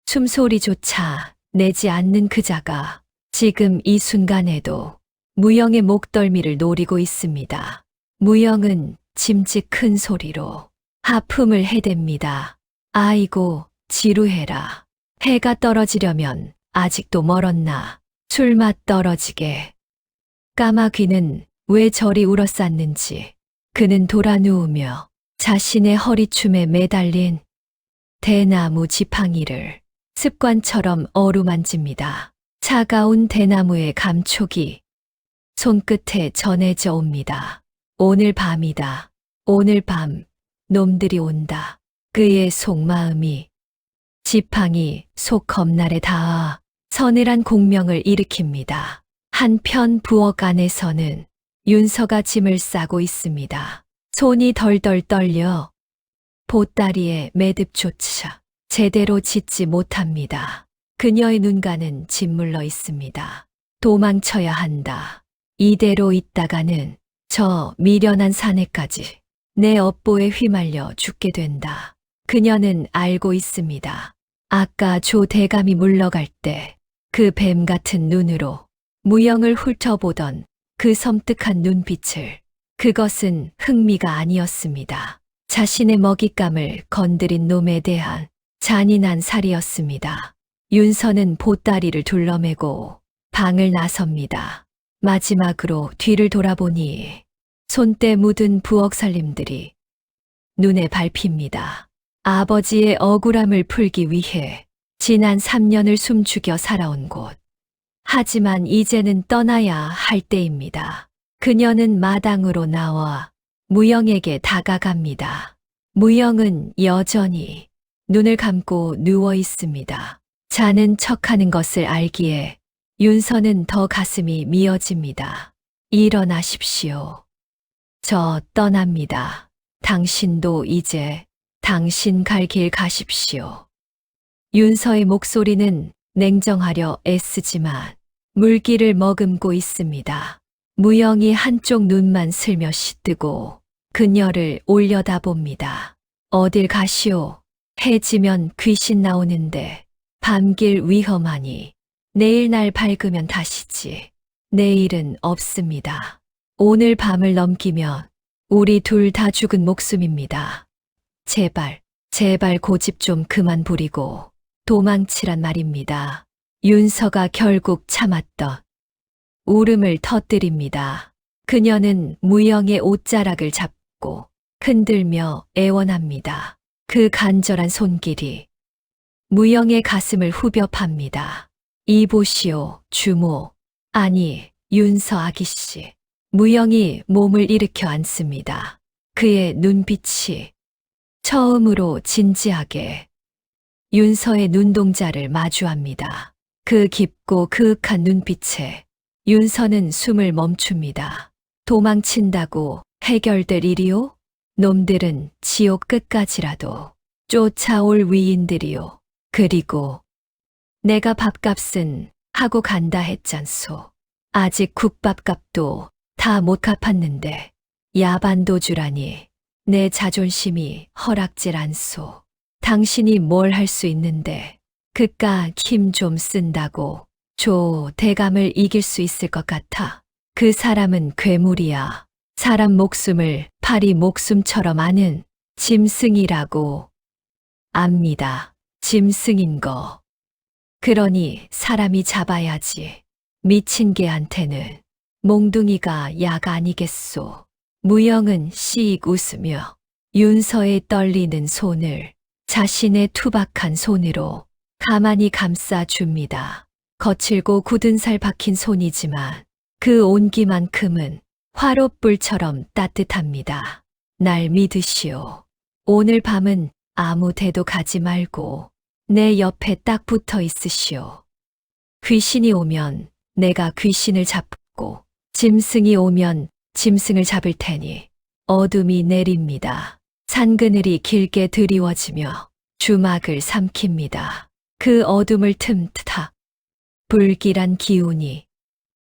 숨소리조차 내지 않는 그자가 지금 이 순간에도 무영의 목덜미를 노리고 있습니다. 무영은 짐짓 큰 소리로 하품을 해댑니다. 아이고, 지루해라. 해가 떨어지려면 아직도 멀었나. 술맛 떨어지게. 까마귀는 왜 저리 울어쌌는지 그는 돌아 누우며 자신의 허리춤에 매달린 대나무 지팡이를 습관처럼 어루만집니다. 차가운 대나무의 감촉이 손끝에 전해져 옵니다. 오늘 밤이다. 오늘 밤 놈들이 온다. 그의 속마음이 지팡이 속 검날에 닿아 서늘한 공명을 일으킵니다. 한편 부엌 안에서는 윤서가 짐을 싸고 있습니다. 손이 덜덜 떨려 보따리의 매듭조차 제대로 짓지 못합니다. 그녀의 눈가는 짓물러 있습니다. 도망쳐야 한다. 이대로 있다가는 저 미련한 사내까지 내 업보에 휘말려 죽게 된다. 그녀는 알고 있습니다. 아까 조 대감이 물러갈 때 그 뱀 같은 눈으로 무영을 훑어보던 그 섬뜩한 눈빛을, 그것은 흥미가 아니었습니다. 자신의 먹잇감을 건드린 놈에 대한 잔인한 살이었습니다. 윤서는 보따리를 둘러매고 방을 나섭니다. 마지막으로 뒤를 돌아보니 손때 묻은 부엌 살림들이 눈에 밟힙니다. 아버지의 억울함을 풀기 위해 지난 3년을 숨죽여 살아온 곳. 하지만 이제는 떠나야 할 때입니다. 그녀는 마당으로 나와 무영에게 다가갑니다. 무영은 여전히 눈을 감고 누워 있습니다. 자는 척하는 것을 알기에 윤서는 더 가슴이 미어집니다. 일어나십시오. 저 떠납니다. 당신도 이제 당신 갈 길 가십시오. 윤서의 목소리는 냉정하려 애쓰지만 물기를 머금고 있습니다. 무영이 한쪽 눈만 슬며시 뜨고 그녀를 올려다봅니다. 어딜 가시오? 해 지면 귀신 나오는데 밤길 위험하니 내일 날 밝으면 다시지. 내일은 없습니다. 오늘 밤을 넘기면 우리 둘 다 죽은 목숨입니다. 제발 고집 좀 그만 부리고 도망치란 말입니다. 윤서가 결국 참았던 울음을 터뜨립니다. 그녀는 무영의 옷자락을 잡고 흔들며 애원합니다. 그 간절한 손길이 무영의 가슴을 후벼 팝니다. 이보시오, 주모. 아니, 윤서 아기씨. 무영이 몸을 일으켜 앉습니다. 그의 눈빛이 처음으로 진지하게 윤서의 눈동자를 마주합니다. 그 깊고 그윽한 눈빛에 윤서는 숨을 멈춥니다. 도망친다고 해결될 일이요? 놈들은 지옥 끝까지라도 쫓아올 위인들이요. 그리고 내가 밥값은 하고 간다 했잖소. 아직 국밥값도 다 못 갚았는데 야반도주라니 내 자존심이 허락질 않소. 당신이 뭘 할 수 있는데 그깟 힘 좀 쓴다고 조 대감을 이길 수 있을 것 같아. 그 사람은 괴물이야. 사람 목숨을 파리 목숨처럼 아는 짐승이라고. 압니다. 짐승인 거. 그러니 사람이 잡아야지. 미친 개한테는 몽둥이가 약 아니겠소. 무영은 씩 웃으며 윤서의 떨리는 손을 자신의 투박한 손으로 가만히 감싸줍니다. 거칠고 굳은 살 박힌 손이지만 그 온기만큼은 화롯불처럼 따뜻합니다. 날 믿으시오. 오늘 밤은 아무 데도 가지 말고 내 옆에 딱 붙어 있으시오. 귀신이 오면 내가 귀신을 잡고 짐승이 오면 짐승을 잡을 테니 어둠이 내립니다. 산그늘이 길게 드리워지며 주막을 삼킵니다. 그 어둠을 틈타 불길한 기운이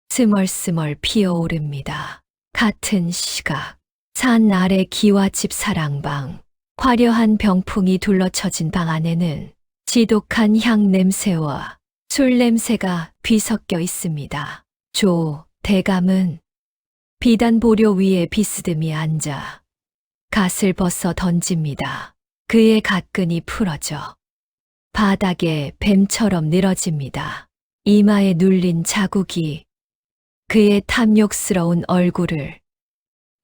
스멀스멀 피어오릅니다. 같은 시각 산 아래 기와집 사랑방 화려한 병풍이 둘러쳐진 방 안에는 지독한 향 냄새와 술 냄새가 뒤섞여 있습니다. 조 대감은 비단 보료 위에 비스듬히 앉아 갓을 벗어 던집니다. 그의 갓근이 풀어져 바닥에 뱀처럼 늘어집니다. 이마에 눌린 자국이 그의 탐욕스러운 얼굴을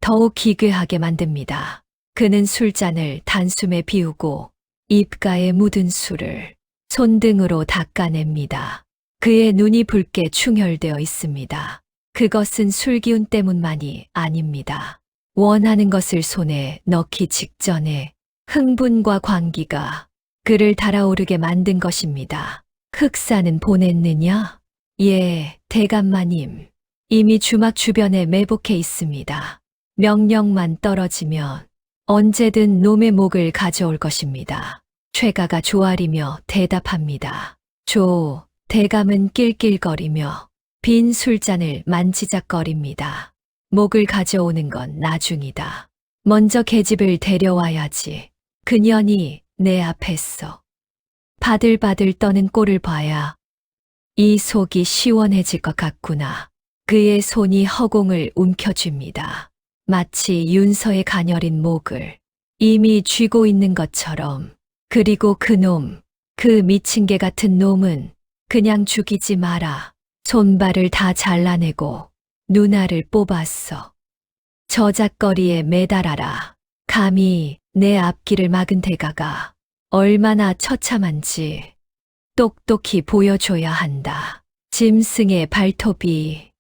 더욱 기괴하게 만듭니다. 그는 술잔을 단숨에 비우고 입가에 묻은 술을 손등으로 닦아냅니다. 그의 눈이 붉게 충혈되어 있습니다. 그것은 술기운 때문만이 아닙니다. 원하는 것을 손에 넣기 직전에 흥분과 광기가 그를 달아오르게 만든 것입니다. 흑사는 보냈느냐? 예, 대감마님. 이미 주막 주변에 매복해 있습니다. 명령만 떨어지면 언제든 놈의 목을 가져올 것입니다. 최가가 조아리며 대답합니다. 조, 대감은 낄낄거리며 빈 술잔을 만지작거립니다. 목을 가져오는 건 나중이다. 먼저 계집을 데려와야지. 그년이 내 앞에서 바들바들 떠는 꼴을 봐야 이 속이 시원해질 것 같구나. 그의 손이 허공을 움켜쥡니다. 마치 윤서의 가녀린 목을 이미 쥐고 있는 것처럼. 그리고 그놈, 그 미친 개 같은 놈은 그냥 죽이지 마라. 손발을 다 잘라내고 누나를 뽑았어. 저작거리에 매달아라. 감히 내 앞길을 막은 대가가 얼마나 처참한지 똑똑히 보여줘야 한다. 짐승의 발톱이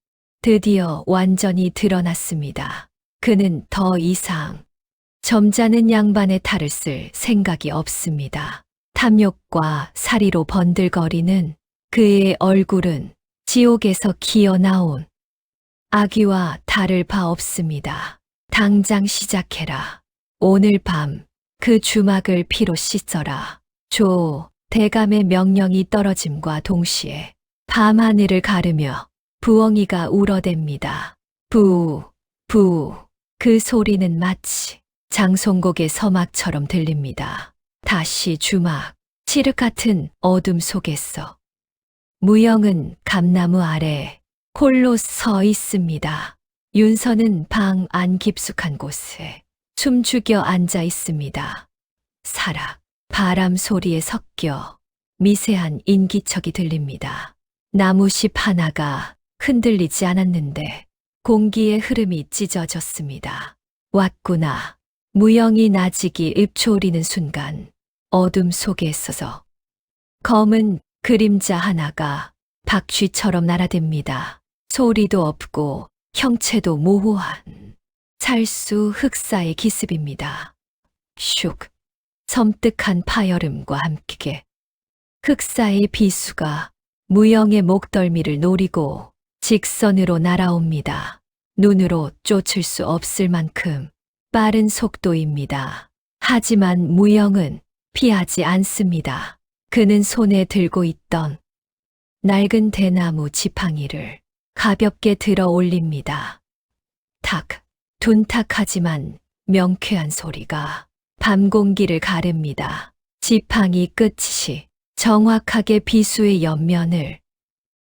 드디어 완전히 드러났습니다. 그는 더 이상 점잖은 양반의 탈을 쓸 생각이 없습니다. 탐욕과 사리로 번들거리는 그의 얼굴은 지옥에서 기어나온 아기와 다를 바 없습니다. 당장 시작해라. 오늘 밤 그 주막을 피로 씻어라. 조 대감의 명령이 떨어짐과 동시에 밤하늘을 가르며 부엉이가 울어댑니다. 부, 부. 그 소리는 마치 장송곡의 서막처럼 들립니다. 다시 주막, 칠흑 같은 어둠 속에서 무영은 감나무 아래 홀로 서 있습니다. 윤서는 방 안 깊숙한 곳에 숨죽여 앉아 있습니다. 사락, 바람 소리에 섞여 미세한 인기척이 들립니다. 나무십 하나가 흔들리지 않았는데 공기의 흐름이 찢어졌습니다. 왔구나. 무영이 나직이 읊조리는 순간 어둠 속에 있어서 검은 그림자 하나가 박쥐처럼 날아듭니다. 소리도 없고 형체도 모호한 살수 흑사의 기습입니다. 슉, 섬뜩한 파열음과 함께 흑사의 비수가 무영의 목덜미를 노리고 직선으로 날아옵니다. 눈으로 쫓을 수 없을 만큼 빠른 속도입니다. 하지만 무영은 피하지 않습니다. 그는 손에 들고 있던 낡은 대나무 지팡이를 가볍게 들어 올립니다. 탁, 둔탁하지만 명쾌한 소리가 밤 공기를 가릅니다. 지팡이 끝이 정확하게 비수의 옆면을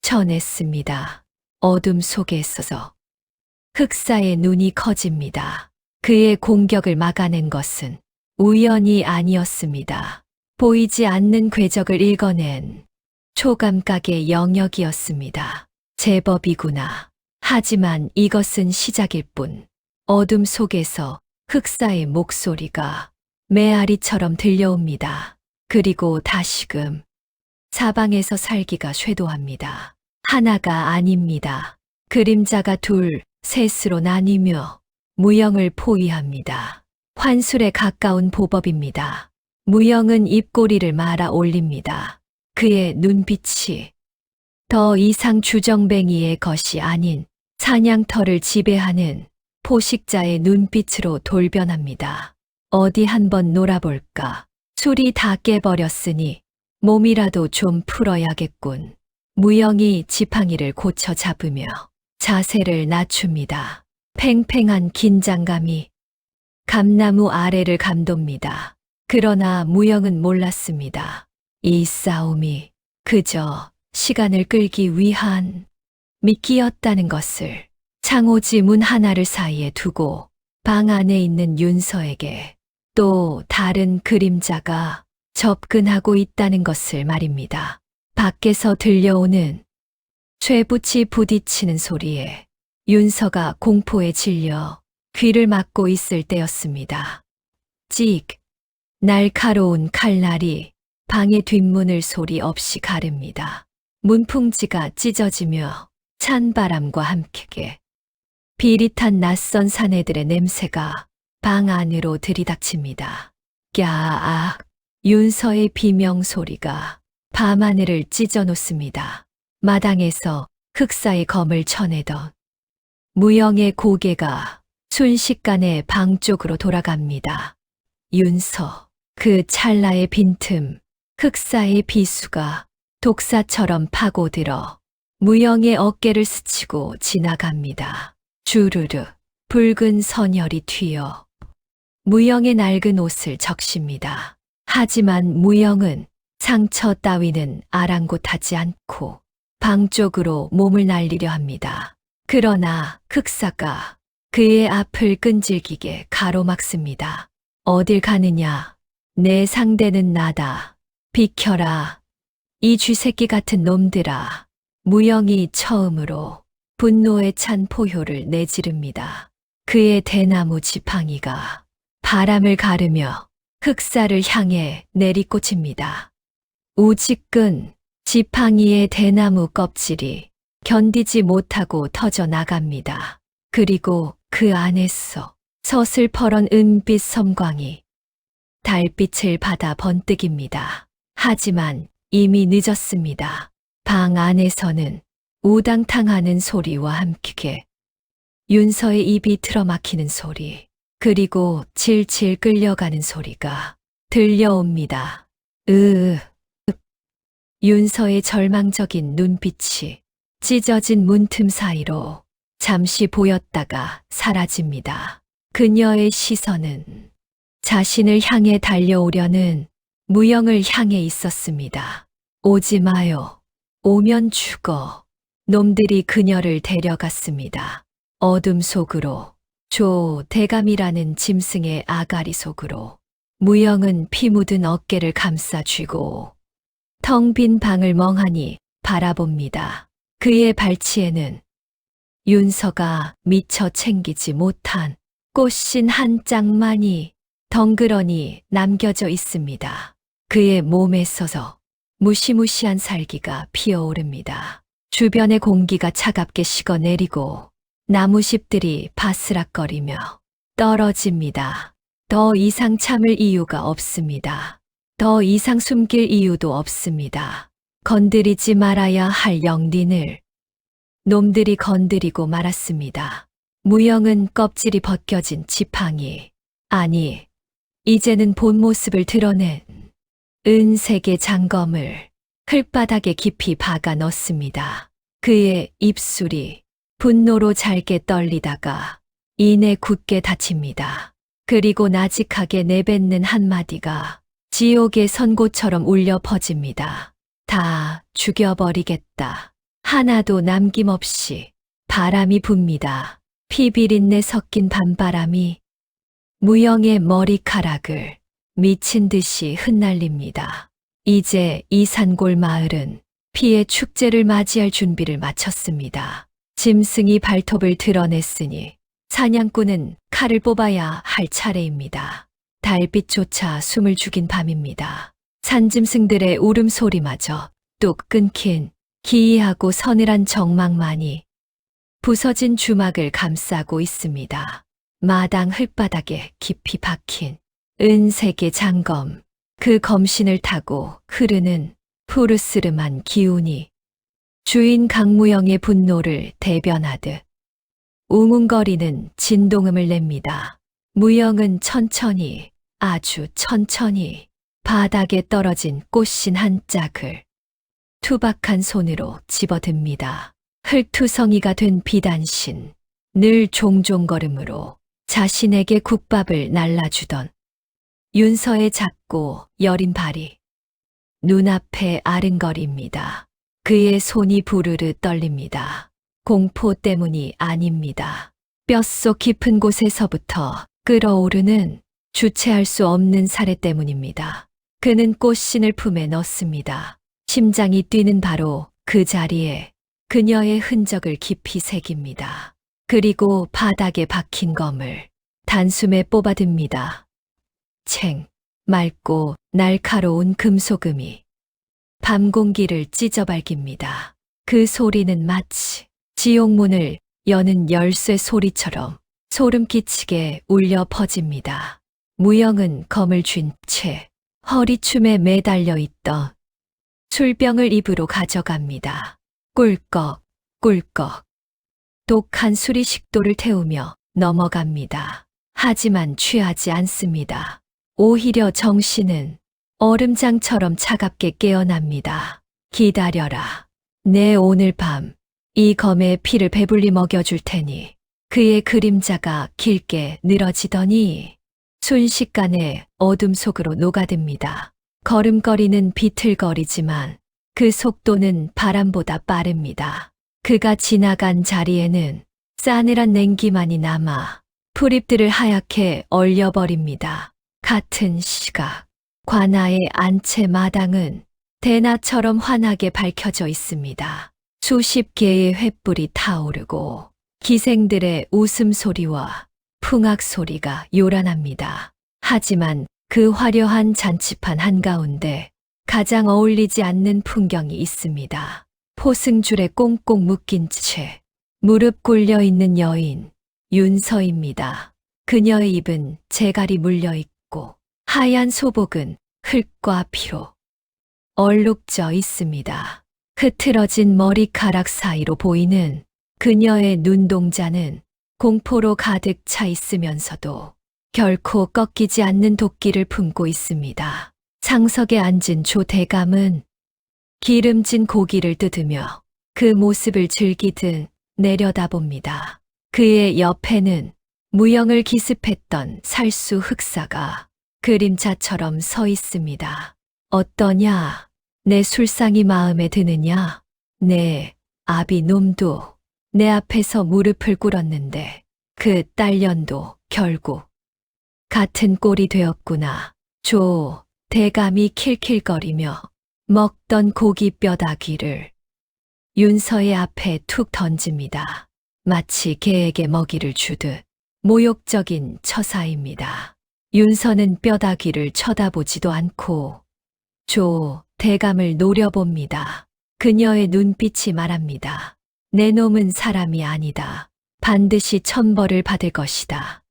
쳐냈습니다. 어둠 속에 있어서 흑사의 눈이 커집니다. 그의 공격을 막아낸 것은 우연이 아니었습니다. 보이지 않는 궤적을 읽어낸 초감각의 영역이었습니다. 제법이구나. 하지만 이것은 시작일 뿐. 어둠 속에서 흑사의 목소리가 메아리처럼 들려옵니다. 그리고 다시금 사방에서 살기가 쇄도합니다. 하나가 아닙니다. 그림자가 둘, 셋으로 나뉘며 무영을 포위합니다. 환술에 가까운 보법입니다. 무영은 입꼬리를 말아 올립니다. 그의 눈빛이 더 이상 주정뱅이의 것이 아닌 사냥터를 지배하는 포식자의 눈빛으로 돌변합니다. 어디 한번 놀아볼까? 술이 다 깨버렸으니 몸이라도 좀 풀어야겠군. 무영이 지팡이를 고쳐 잡으며 자세를 낮춥니다. 팽팽한 긴장감이 감나무 아래를 감돕니다. 그러나 무영은 몰랐습니다. 이 싸움이 그저 시간을 끌기 위한 미끼였다는 것을. 창호지 문 하나를 사이에 두고 방 안에 있는 윤서에게 또 다른 그림자가 접근하고 있다는 것을 말입니다. 밖에서 들려오는 쇠붙이 부딪히는 소리에 윤서가 공포에 질려 귀를 막고 있을 때였습니다. 찍! 날카로운 칼날이 방의 뒷문을 소리 없이 가릅니다. 문풍지가 찢어지며 찬바람과 함께 비릿한 낯선 사내들의 냄새가 방 안으로 들이닥칩니다. 꺄악! 윤서의 비명소리가 밤하늘을 찢어놓습니다. 마당에서 흑사의 검을 쳐내던 무영의 고개가 순식간에 방 쪽으로 돌아갑니다. 윤서, 그 찰나의 빈틈, 흑사의 비수가 독사처럼 파고들어 무영의 어깨를 스치고 지나갑니다. 주르르 붉은 선혈이 튀어 무영의 낡은 옷을 적십니다. 하지만 무영은 상처 따위는 아랑곳하지 않고 방 쪽으로 몸을 날리려 합니다. 그러나 흑사가 그의 앞을 끈질기게 가로막습니다. 어딜 가느냐? 내 상대는 나다. 비켜라. 이 쥐새끼 같은 놈들아. 무영이 처음으로 분노에 찬 포효를 내지릅니다. 그의 대나무 지팡이가 바람을 가르며 흑사를 향해 내리꽂힙니다. 우직근 지팡이의 대나무 껍질이 견디지 못하고 터져 나갑니다. 그리고 그 안에서 서슬퍼런 은빛 섬광이 달빛을 받아 번뜩입니다. 하지만 이미 늦었습니다. 방 안에서는 우당탕하는 소리와 함께 윤서의 입이 틀어막히는 소리, 그리고 질질 끌려가는 소리가 들려옵니다. 윤서의 절망적인 눈빛이 찢어진 문틈 사이로 잠시 보였다가 사라집니다. 그녀의 시선은 자신을 향해 달려오려는 무영을 향해 있었습니다. 오지 마요. 오면 죽어. 놈들이 그녀를 데려갔습니다. 어둠 속으로, 대감이라는 짐승의 아가리 속으로. 무영은 피 묻은 어깨를 감싸 쥐고 텅 빈 방을 멍하니 바라봅니다. 그의 발치에는 윤서가 미처 챙기지 못한 꽃신 한 짝만이 덩그러니 남겨져 있습니다. 그의 몸에 서서 무시무시한 살기가 피어오릅니다. 주변의 공기가 차갑게 식어내리고 나무잎들이 바스락거리며 떨어집니다. 더 이상 참을 이유가 없습니다. 더 이상 숨길 이유도 없습니다. 건드리지 말아야 할 영린을 놈들이 건드리고 말았습니다. 무영은 껍질이 벗겨진 지팡이, 아니, 이제는 본 모습을 드러낸 은색의 장검을 흙바닥에 깊이 박아 넣습니다. 그의 입술이 분노로 잘게 떨리다가 이내 굳게 닫힙니다. 그리고 나직하게 내뱉는 한마디가 지옥의 선고처럼 울려 퍼집니다. 다 죽여버리겠다. 하나도 남김없이. 바람이 붑니다. 피비린내 섞인 밤바람이 무영의 머리카락을 미친 듯이 흩날립니다. 이제 이 산골 마을은 피의 축제를 맞이할 준비를 마쳤습니다. 짐승이 발톱을 드러냈으니 사냥꾼은 칼을 뽑아야 할 차례입니다. 달빛조차 숨을 죽인 밤입니다. 산짐승들의 울음소리마저 뚝 끊긴 기이하고 서늘한 정막만이 부서진 주막을 감싸고 있습니다. 마당 흙바닥에 깊이 박힌 은색의 장검, 그 검신을 타고 흐르는 푸르스름한 기운이 주인 강무영의 분노를 대변하듯 웅웅거리는 진동음을 냅니다. 무영은 천천히, 아주 천천히 바닥에 떨어진 꽃신 한 짝을 투박한 손으로 집어듭니다. 흙투성이가 된 비단신, 늘 종종걸음으로 자신에게 국밥을 날라주던 윤서의 작고 여린 발이 눈앞에 아른거립니다. 그의 손이 부르르 떨립니다. 공포 때문이 아닙니다. 뼛속 깊은 곳에서부터 끓어오르는 주체할 수 없는 사례 때문입니다. 그는 꽃신을 품에 넣습니다. 심장이 뛰는 바로 그 자리에 그녀의 흔적을 깊이 새깁니다. 그리고 바닥에 박힌 검을 단숨에 뽑아듭니다. 챙, 맑고 날카로운 금소금이 밤 공기를 찢어 밝힙니다. 그 소리는 마치 지옥문을 여는 열쇠 소리처럼 소름 끼치게 울려 퍼집니다. 무영은 검을 쥔 채 허리춤에 매달려 있던 술병을 입으로 가져갑니다. 꿀꺽, 꿀꺽. 독한 술이 식도를 태우며 넘어갑니다. 하지만 취하지 않습니다. 오히려 정신은 얼음장처럼 차갑게 깨어납니다. 기다려라. 내 오늘 밤 이 검에 피를 배불리 먹여줄 테니. 그의 그림자가 길게 늘어지더니 순식간에 어둠 속으로 녹아듭니다. 걸음걸이는 비틀거리지만 그 속도는 바람보다 빠릅니다. 그가 지나간 자리에는 싸늘한 냉기만이 남아 풀잎들을 하얗게 얼려버립니다. 같은 시각 관아의 안채 마당은 대낮처럼 환하게 밝혀져 있습니다. 수십 개의 횃불이 타오르고 기생들의 웃음소리와 풍악소리가 요란합니다. 하지만 그 화려한 잔치판 한가운데 가장 어울리지 않는 풍경이 있습니다. 포승줄에 꽁꽁 묶인 채 무릎 꿇려 있는 여인 윤서입니다. 그녀의 입은 재갈이 물려 있고 하얀 소복은 흙과 피로 얼룩져 있습니다. 흐트러진 머리카락 사이로 보이는 그녀의 눈동자는 공포로 가득 차 있으면서도 결코 꺾이지 않는 도끼를 품고 있습니다. 상석에 앉은 조 대감은 기름진 고기를 뜯으며 그 모습을 즐기듯 내려다봅니다. 그의 옆에는 무영을 기습했던 살수 흑사가 그림자처럼 서 있습니다. 어떠냐? 내 술상이 마음에 드느냐? 내 아비 놈도 내 앞에서 무릎을 꿇었는데 그 딸년도 결국 같은 꼴이 되었구나. 조 대감이 킬킬거리며 먹던 고기 뼈다귀를 윤서의 앞에 툭 던집니다. 마치 개에게 먹이를 주듯 모욕적인 처사입니다. 윤서는 뼈다귀를 쳐다보지도 않고 조 대감을 노려봅니다. 그녀의 눈빛이 말합니다. 내 놈은 사람이 아니다. 반드시 천벌을 받을 것이다.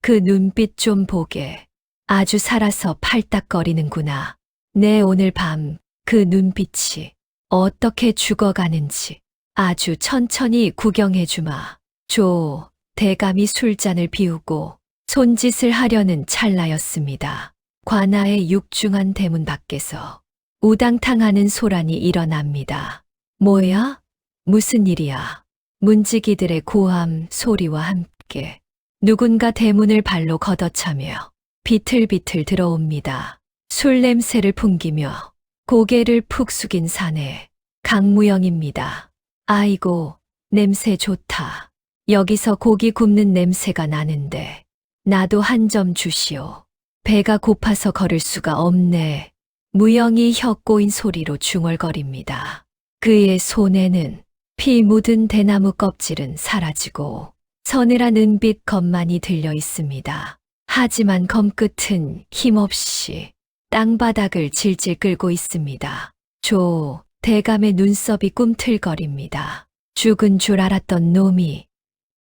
그 눈빛 좀 보게. 아주 살아서 팔딱거리는구나. 내 오늘 밤 그 눈빛이 어떻게 죽어가는지 아주 천천히 구경해주마. 조 대감이 술잔을 비우고 손짓을 하려는 찰나였습니다. 관아의 육중한 대문 밖에서 우당탕하는 소란이 일어납니다. 뭐야? 무슨 일이야? 문지기들의 고함 소리와 함께 누군가 대문을 발로 걷어차며 비틀비틀 들어옵니다. 술 냄새를 풍기며 고개를 푹 숙인 사내 강무영입니다. 아이고, 냄새 좋다. 여기서 고기 굽는 냄새가 나는데 나도 한 점 주시오. 배가 고파서 걸을 수가 없네. 무영이 혀 꼬인 소리로 중얼거립니다. 그의 손에는 피 묻은 대나무 껍질은 사라지고 서늘한 은빛 검만이 들려 있습니다. 하지만 검끝은 힘없이 땅바닥을 질질 끌고 있습니다. 조 대감의 눈썹이 꿈틀거립니다. 죽은 줄 알았던 놈이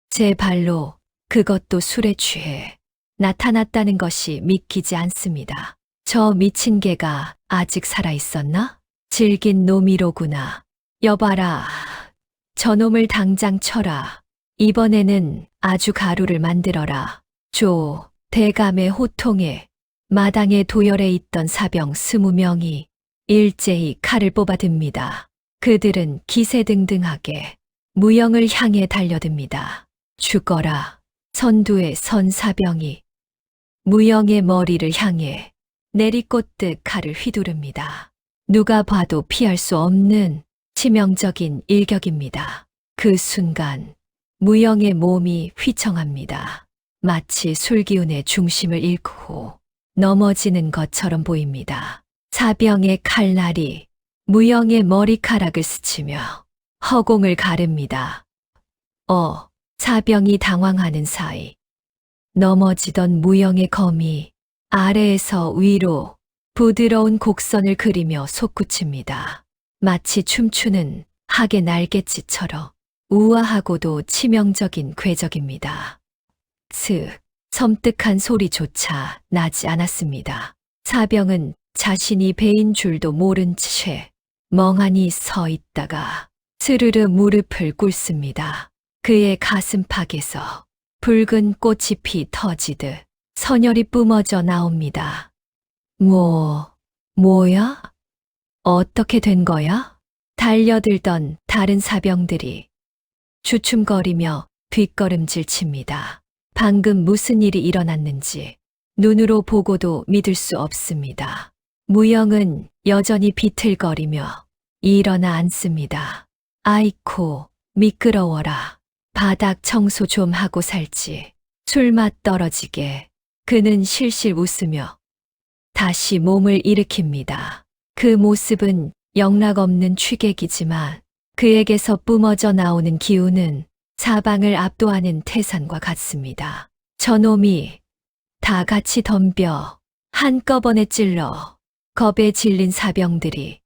제 발로, 그것도 술에 취해 나타났다는 것이 믿기지 않습니다. 저 미친 개가 아직 살아있었나? 질긴 놈이로구나. 여봐라. 저놈을 당장 쳐라. 이번에는 아주 가루를 만들어라. 조, 대감의 호통에 마당에 도열해 있던 사병 20명이 일제히 칼을 뽑아듭니다. 그들은 기세등등하게 무영을 향해 달려듭니다. 죽어라. 선두에 선 사병이 무영의 머리를 향해 내리꽂듯 칼을 휘두릅니다. 누가 봐도 피할 수 없는 치명적인 일격입니다. 그 순간 무영의 몸이 휘청합니다. 마치 술기운의 중심을 잃고 넘어지는 것처럼 보입니다. 사병의 칼날이 무영의 머리카락을 스치며 허공을 가릅니다. 사병이 당황하는 사이 넘어지던 무영의 검이 아래에서 위로 부드러운 곡선을 그리며 솟구칩니다. 마치 춤추는 학의 날갯짓처럼 우아하고도 치명적인 궤적입니다. 섬뜩한 소리조차 나지 않았습니다. 사병은 자신이 배인 줄도 모른 채 멍하니 서 있다가 스르르 무릎을 꿇습니다. 그의 가슴팍에서 붉은 꽃잎이 터지듯 선혈이 뿜어져 나옵니다. 뭐야? 어떻게 된 거야? 달려들던 다른 사병들이 주춤거리며 뒷걸음질 칩니다. 방금 무슨 일이 일어났는지 눈으로 보고도 믿을 수 없습니다. 무영은 여전히 비틀거리며 일어나 앉습니다. 아이코, 미끄러워라. 바닥 청소 좀 하고 살지. 술맛 떨어지게. 그는 실실 웃으며 다시 몸을 일으킵니다. 그 모습은 영락없는 취객이지만 그에게서 뿜어져 나오는 기운은 사방을 압도하는 태산과 같습니다. 저놈이 다 같이 덤벼 한꺼번에 찔러 겁에 질린 사병들이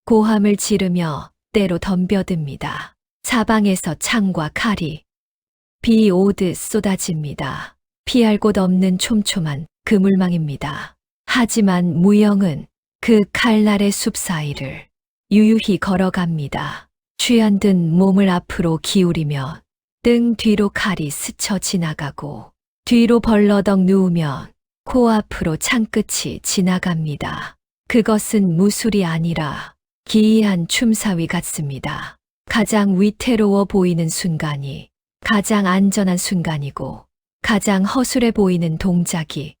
고함을 지르며 때로 덤벼듭니다. 사방에서 창과 칼이 비 오듯 쏟아집니다. 피할 곳 없는 촘촘한 그물망입니다. 하지만 무영은 그 칼날의 숲 사이를 유유히 걸어갑니다. 취한 듯 몸을 앞으로 기울이면 등 뒤로 칼이 스쳐 지나가고 뒤로 벌러덩 누우면 코앞으로 창끝이 지나갑니다. 그것은 무술이 아니라 기이한 춤사위 같습니다. 가장 위태로워 보이는 순간이 가장 안전한 순간이고 가장 허술해 보이는 동작이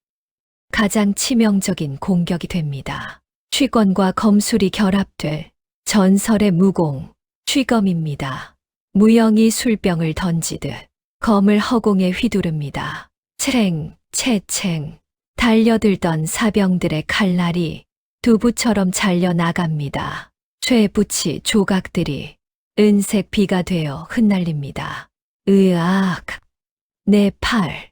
가장 치명적인 공격이 됩니다. 취권과 검술이 결합돼 전설의 무공, 취검입니다. 무영이 술병을 던지듯 검을 허공에 휘두릅니다. 채챙 달려들던 사병들의 칼날이 두부처럼 잘려 나갑니다. 쇠붙이 조각들이 은색 비가 되어 흩날립니다. 으악, 내 팔.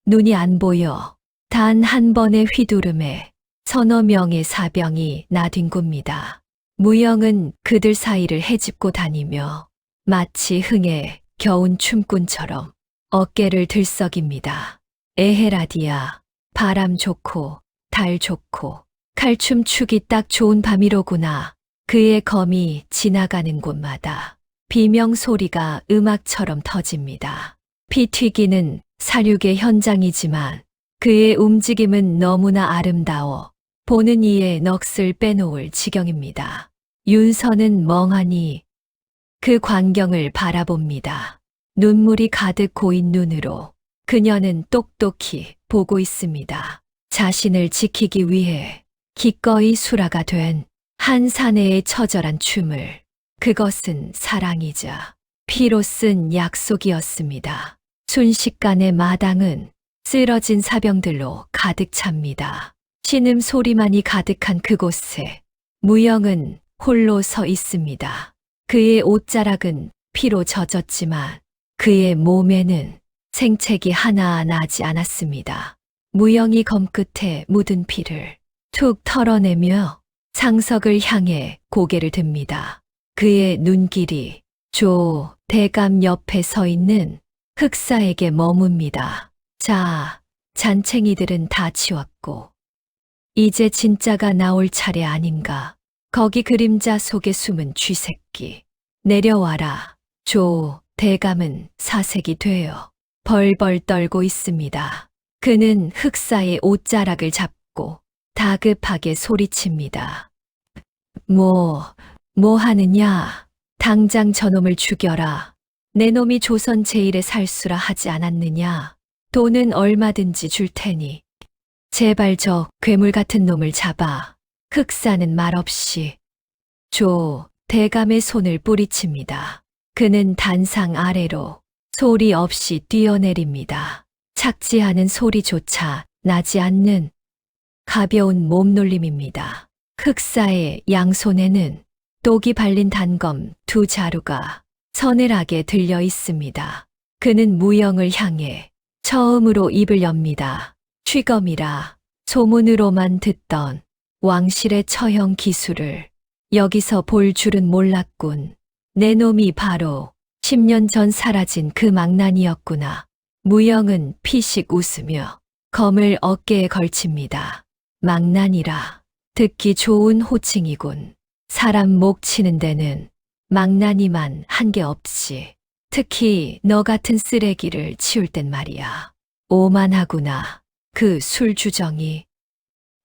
눈이 안 보여. 단 한 번의 휘두름에 서너 명의 사병이 나뒹굽니다. 무영은 그들 사이를 헤집고 다니며 마치 흥에 겨운 춤꾼처럼 어깨를 들썩입니다. 에헤라디야, 바람 좋고 달 좋고 칼춤 추기 딱 좋은 밤이로구나. 그의 검이 지나가는 곳마다 비명 소리가 음악처럼 터집니다. 피 튀기는 사륙의 현장이지만 그의 움직임은 너무나 아름다워 보는 이의 넋을 빼놓을 지경입니다. 윤서는 멍하니 그 광경을 바라봅니다. 눈물이 가득 고인 눈으로 그녀는 똑똑히 보고 있습니다. 자신을 지키기 위해 기꺼이 수라가 된 한 사내의 처절한 춤을, 그것은 사랑이자 피로 쓴 약속이었습니다. 순식간에 마당은 쓰러진 사병들로 가득 찹니다. 신음 소리만이 가득한 그곳에 무영은 홀로 서 있습니다. 그의 옷자락은 피로 젖었지만 그의 몸에는 생채기 하나 나지 않았습니다. 무영이 검끝에 묻은 피를 툭 털어내며 상석을 향해 고개를 듭니다. 그의 눈길이 조 대감 옆에 서 있는 흑사에게 머뭅니다. 자, 잔챙이들은 다 치웠고 이제 진짜가 나올 차례 아닌가. 거기 그림자 속에 숨은 쥐새끼. 내려와라. 조 대감은 사색이 되어 벌벌 떨고 있습니다. 그는 흑사의 옷자락을 잡고 다급하게 소리칩니다. 뭐 하느냐? 당장 저놈을 죽여라. 내 놈이 조선 제일의 살수라 하지 않았느냐? 돈은 얼마든지 줄 테니 제발 저 괴물 같은 놈을 잡아. 흑사는 말없이 조 대감의 손을 뿌리칩니다. 그는 단상 아래로 소리 없이 뛰어내립니다. 착지하는 소리조차 나지 않는 가벼운 몸놀림입니다. 흑사의 양손에는 똑이 발린 단검 2자루가 서늘하게 들려 있습니다. 그는 무영을 향해 처음으로 입을 엽니다. 취검이라 소문으로만 듣던 왕실의 처형 기술을 여기서 볼 줄은 몰랐군. 내 놈이 바로 10년 전 사라진 그 망난이었구나. 무영은 피식 웃으며 검을 어깨에 걸칩니다. 망난이라 듣기 좋은 호칭이군. 사람 목 치는 데는 망나니만 한 게 없지. 특히 너 같은 쓰레기를 치울 땐 말이야. 오만하구나. 그 술주정이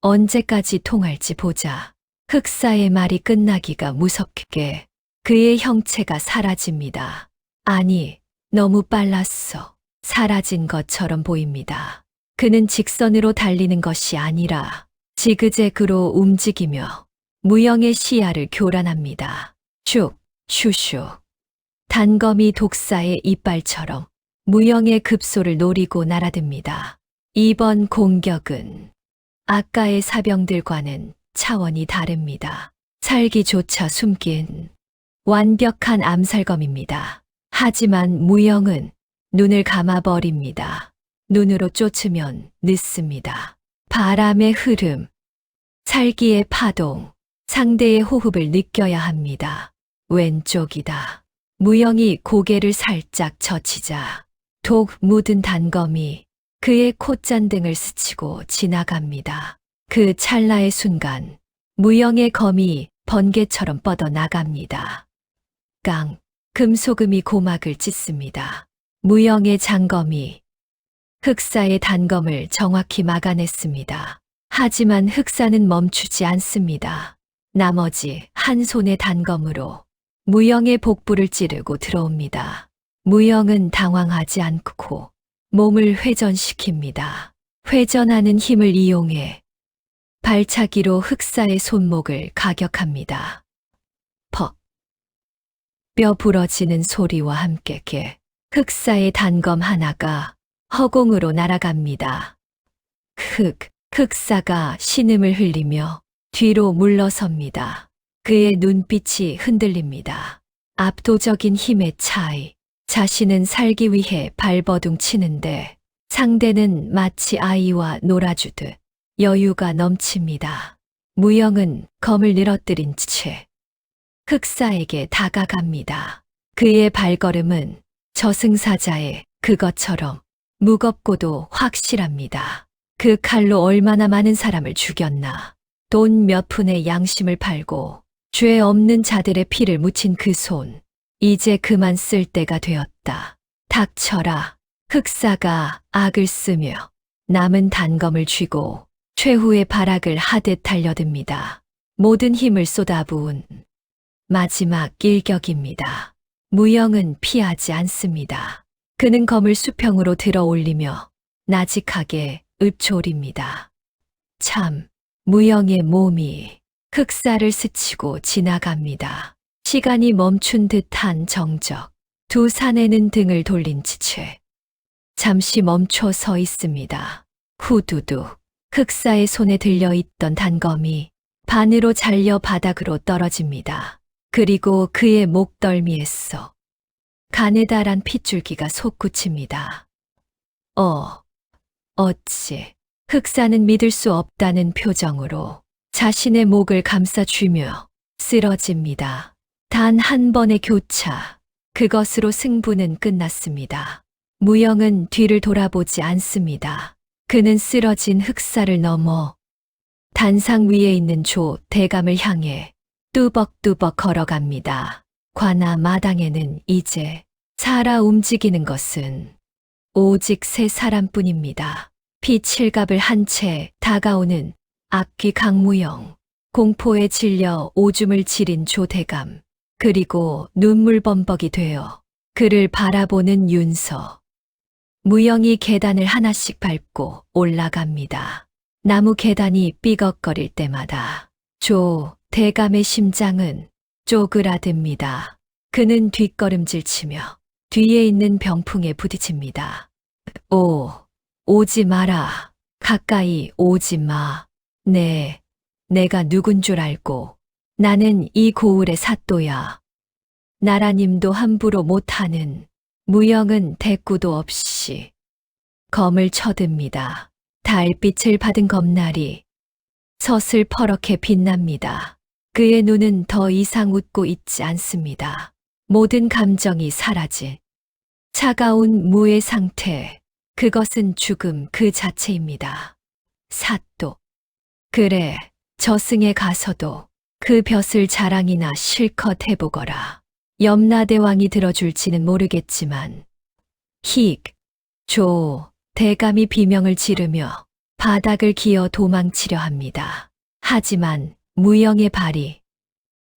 언제까지 통할지 보자. 흑사의 말이 끝나기가 무섭게 그의 형체가 사라집니다. 아니, 너무 빨랐어. 사라진 것처럼 보입니다. 그는 직선으로 달리는 것이 아니라 지그재그로 움직이며 무영의 시야를 교란합니다. 슉, 슈슉. 단검이 독사의 이빨처럼 무영의 급소를 노리고 날아듭니다. 이번 공격은 아까의 사병들과는 차원이 다릅니다. 살기조차 숨긴 완벽한 암살검입니다. 하지만 무영은 눈을 감아버립니다. 눈으로 쫓으면 늦습니다. 바람의 흐름, 살기의 파동, 상대의 호흡을 느껴야 합니다. 왼쪽이다. 무영이 고개를 살짝 젖히자 독 묻은 단검이 그의 콧잔등을 스치고 지나갑니다. 그 찰나의 순간 무영의 검이 번개처럼 뻗어나갑니다. 깡, 금소금이 고막을 찢습니다. 무영의 장검이 흑사의 단검을 정확히 막아냈습니다. 하지만 흑사는 멈추지 않습니다. 나머지 한 손의 단검으로 무영의 복부를 찌르고 들어옵니다. 무영은 당황하지 않고 몸을 회전시킵니다. 회전하는 힘을 이용해 발차기로 흑사의 손목을 가격합니다. 퍽. 뼈 부러지는 소리와 함께 흑사의 단검 하나가 허공으로 날아갑니다. 흑사가 신음을 흘리며 뒤로 물러섭니다. 그의 눈빛이 흔들립니다. 압도적인 힘의 차이. 자신은 살기 위해 발버둥 치는데 상대는 마치 아이와 놀아주듯 여유가 넘칩니다. 무영은 검을 늘어뜨린 채 흑사에게 다가갑니다. 그의 발걸음은 저승사자의 그것처럼 무겁고도 확실합니다. 그 칼로 얼마나 많은 사람을 죽였나. 돈 몇 푼의 양심을 팔고 죄 없는 자들의 피를 묻힌 그 손. 이제 그만 쓸 때가 되었다. 닥쳐라. 흑사가 악을 쓰며 남은 단검을 쥐고 최후의 발악을 하듯 달려듭니다. 모든 힘을 쏟아부은 마지막 일격입니다. 무영은 피하지 않습니다. 그는 검을 수평으로 들어 올리며 나직하게 읊조립니다. 참, 무영의 몸이 흑사를 스치고 지나갑니다. 시간이 멈춘 듯한 정적. 두 사내는 등을 돌린 채 잠시 멈춰 서 있습니다. 후두둑. 흑사의 손에 들려있던 단검이 반으로 잘려 바닥으로 떨어집니다. 그리고 그의 목덜미에서 가느다란 핏줄기가 솟구칩니다. 어찌. 흑사는 믿을 수 없다는 표정으로 자신의 목을 감싸쥐며 쓰러집니다. 단 한 번의 교차, 그것으로 승부는 끝났습니다. 무영은 뒤를 돌아보지 않습니다. 그는 쓰러진 흑사를 넘어 단상 위에 있는 조 대감을 향해 뚜벅뚜벅 걸어갑니다. 관아 마당에는 이제 살아 움직이는 것은 오직 세 사람뿐입니다. 피칠갑을 한 채 다가오는 악귀 강무영, 공포에 질려 오줌을 지린 조대감, 그리고 눈물범벅이 되어 그를 바라보는 윤서. 무영이 계단을 하나씩 밟고 올라갑니다. 나무 계단이 삐걱거릴 때마다 대감의 심장은 쪼그라듭니다. 그는 뒷걸음질 치며 뒤에 있는 병풍에 부딪힙니다. 오지 마라. 가까이 오지 마. 내가 누군 줄 알고. 나는 이 고을의 사또야. 나라님도 함부로 못하는. 무영은 대꾸도 없이 검을 쳐듭니다. 달빛을 받은 검날이 서슬퍼렇게 빛납니다. 그의 눈은 더 이상 웃고 있지 않습니다. 모든 감정이 사라진 차가운 무의 상태, 그것은 죽음 그 자체입니다. 사또. 그래, 저승에 가서도 그 벼슬 자랑이나 실컷 해보거라. 염라대왕이 들어줄지는 모르겠지만 대감이 비명을 지르며 바닥을 기어 도망치려 합니다. 하지만 무영의 발이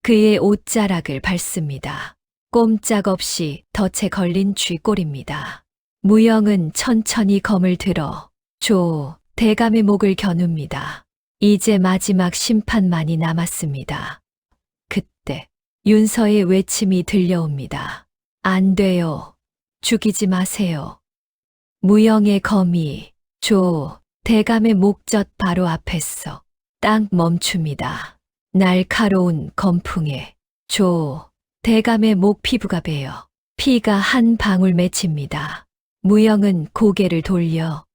그의 옷자락을 밟습니다. 꼼짝없이 덫에 걸린 쥐꼬리입니다. 무영은 천천히 검을 들어 대감의 목을 겨눕니다. 이제 마지막 심판만이 남았습니다. 그때 윤서의 외침이 들려옵니다. 안 돼요. 죽이지 마세요. 무영의 검이 대감의 목젖 바로 앞에서 딱 멈춥니다. 날카로운 검풍에 대감의 목 피부가 베어 피가 한 방울 맺힙니다. 무영은 고개를 돌려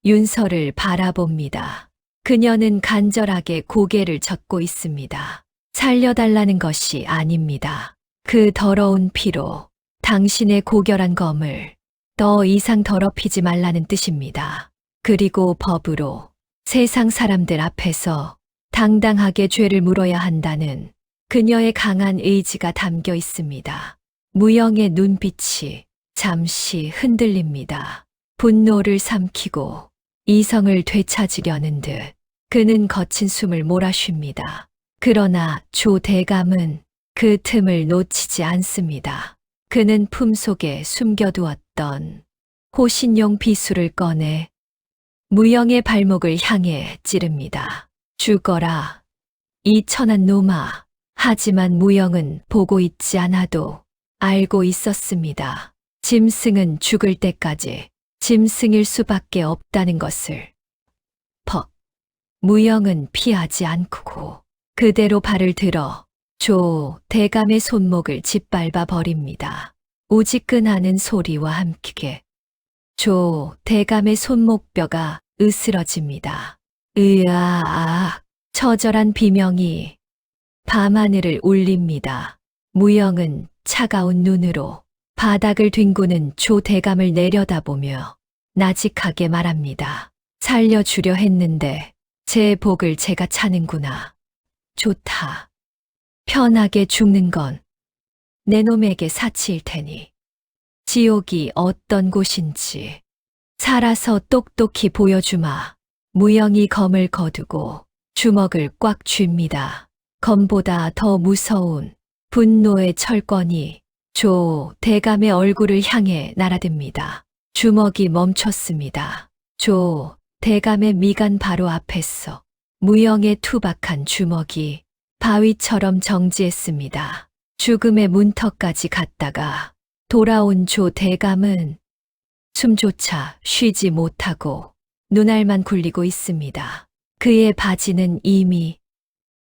윤서를 바라봅니다. 그녀는 간절하게 고개를 젓고 있습니다. 살려달라는 것이 아닙니다. 그 더러운 피로 당신의 고결한 검을 더 이상 더럽히지 말라는 뜻입니다. 그리고 법으로 세상 사람들 앞에서 당당하게 죄를 물어야 한다는 그녀의 강한 의지가 담겨 있습니다. 무영의 눈빛이 잠시 흔들립니다. 분노를 삼키고 이성을 되찾으려는 듯 그는 거친 숨을 몰아쉽니다. 그러나 조대감은 그 틈을 놓치지 않습니다. 그는 품속에 숨겨두었던 호신용 비수를 꺼내 무영의 발목을 향해 찌릅니다. 죽어라, 이 천한 놈아. 하지만 무영은 보고 있지 않아도 알고 있었습니다. 짐승은 죽을 때까지 짐승일 수밖에 없다는 것을. 무영은 피하지 않고 그대로 발을 들어 대감의 손목을 짓밟아 버립니다. 우지끈하는 소리와 함께 대감의 손목뼈가 으스러집니다. 으아아, 처절한 비명이 밤하늘을 울립니다. 무영은 차가운 눈으로 바닥을 뒹구는 조대감을 내려다보며 나직하게 말합니다. 살려주려 했는데 제 복을 제가 차는구나. 좋다. 편하게 죽는 건 내 놈에게 사치일 테니. 지옥이 어떤 곳인지 살아서 똑똑히 보여주마. 무영이 검을 거두고 주먹을 꽉 쥡니다. 검보다 더 무서운 분노의 철권이 대감의 얼굴을 향해 날아듭니다. 주먹이 멈췄습니다. 대감의 미간 바로 앞에서 무영의 투박한 주먹이 바위처럼 정지했습니다. 죽음의 문턱까지 갔다가 돌아온 대감은 숨조차 쉬지 못하고 눈알만 굴리고 있습니다. 그의 바지는 이미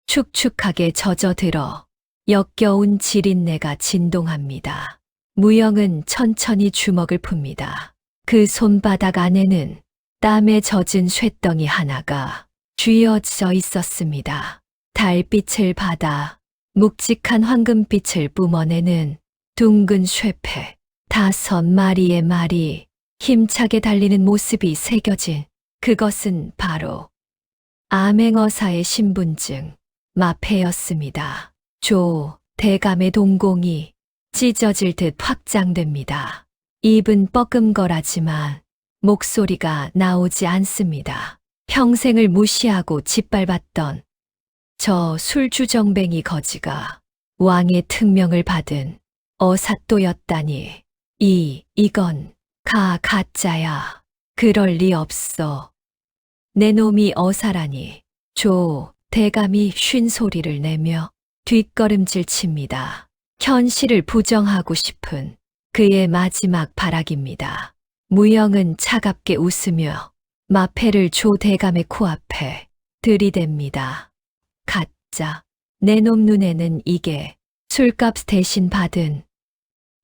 축축하게 젖어들어 역겨운 지린내가 진동합니다. 무영은 천천히 주먹을 풉니다. 그 손바닥 안에는 땀에 젖은 쇳덩이 하나가 쥐어져 있었습니다. 달빛을 받아 묵직한 황금빛을 뿜어내는 둥근 쇠패 5마리의 말이 힘차게 달리는 모습이 새겨진 그것은 바로 암행어사의 신분증 마패였습니다. 조 대감의 동공이 찢어질 듯 확장됩니다. 입은 뻐끔거라지만 목소리가 나오지 않습니다. 평생을 무시하고 짓밟았던 저 술주정뱅이 거지가 왕의 특명을 받은 어사또였다니. 이건 가짜야. 그럴 리 없어. 내 놈이 어사라니. 조 대감이 쉰 소리를 내며 뒷걸음질 칩니다. 현실을 부정하고 싶은 그의 마지막 발악입니다. 무영은 차갑게 웃으며 마패를 조 대감의 코앞에 들이댑니다. 가짜. 내 놈 눈에는 이게 술값 대신 받은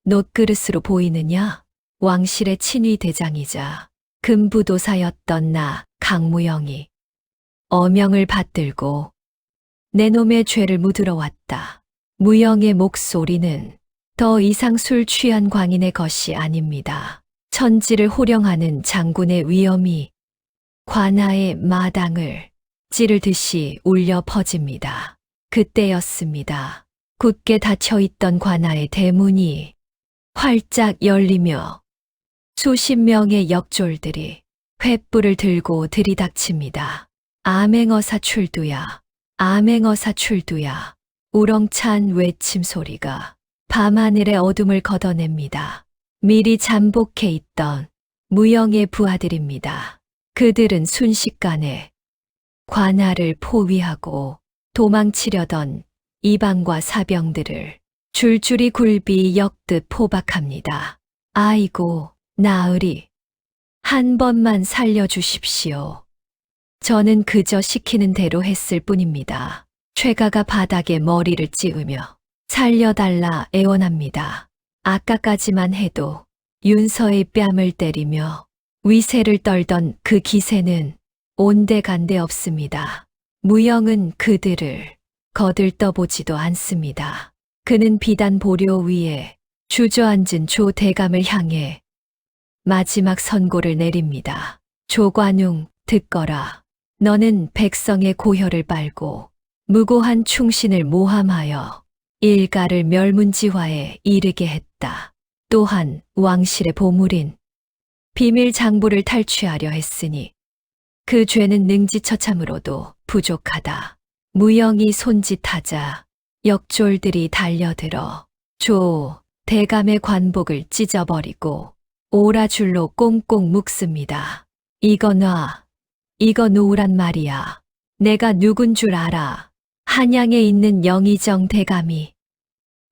놋그릇으로 보이느냐? 왕실의 친위 대장이자 금부도사였던 나 강무영이 어명을 받들고 내 놈의 죄를 묻으러 왔다. 무영의 목소리는 더 이상 술 취한 광인의 것이 아닙니다. 천지를 호령하는 장군의 위엄이 관아의 마당을 찌르듯이 울려 퍼집니다. 그때였습니다. 굳게 닫혀있던 관아의 대문이 활짝 열리며 수십 명의 역졸들이 횃불을 들고 들이닥칩니다. 암행어사 출두야, 암행어사 출두야. 우렁찬 외침 소리가 밤하늘의 어둠을 걷어냅니다. 미리 잠복해 있던 무영의 부하들입니다. 그들은 순식간에 관아를 포위하고 도망치려던 이방과 사병들을 줄줄이 굴비 엮듯 포박합니다. 아이고, 나으리. 한 번만 살려주십시오. 저는 그저 시키는 대로 했을 뿐입니다. 최가가 바닥에 머리를 찍으며 살려달라 애원합니다. 아까까지만 해도 윤서의 뺨을 때리며 위세를 떨던 그 기세는 온데간데 없습니다. 무영은 그들을 거들떠보지도 않습니다. 그는 비단 보료 위에 주저앉은 조 대감을 향해 마지막 선고를 내립니다. 조관웅, 듣거라. 너는 백성의 고혈을 빨고 무고한 충신을 모함하여 일가를 멸문지화에 이르게 했다. 또한 왕실의 보물인 비밀 장부를 탈취하려 했으니 그 죄는 능지처참으로도 부족하다. 무영이 손짓하자 역졸들이 달려들어 조 대감의 관복을 찢어버리고 오라줄로 꽁꽁 묶습니다. 이거 놔. 이거 놓으란 말이야. 내가 누군 줄 알아. 한양에 있는 영의정 대감이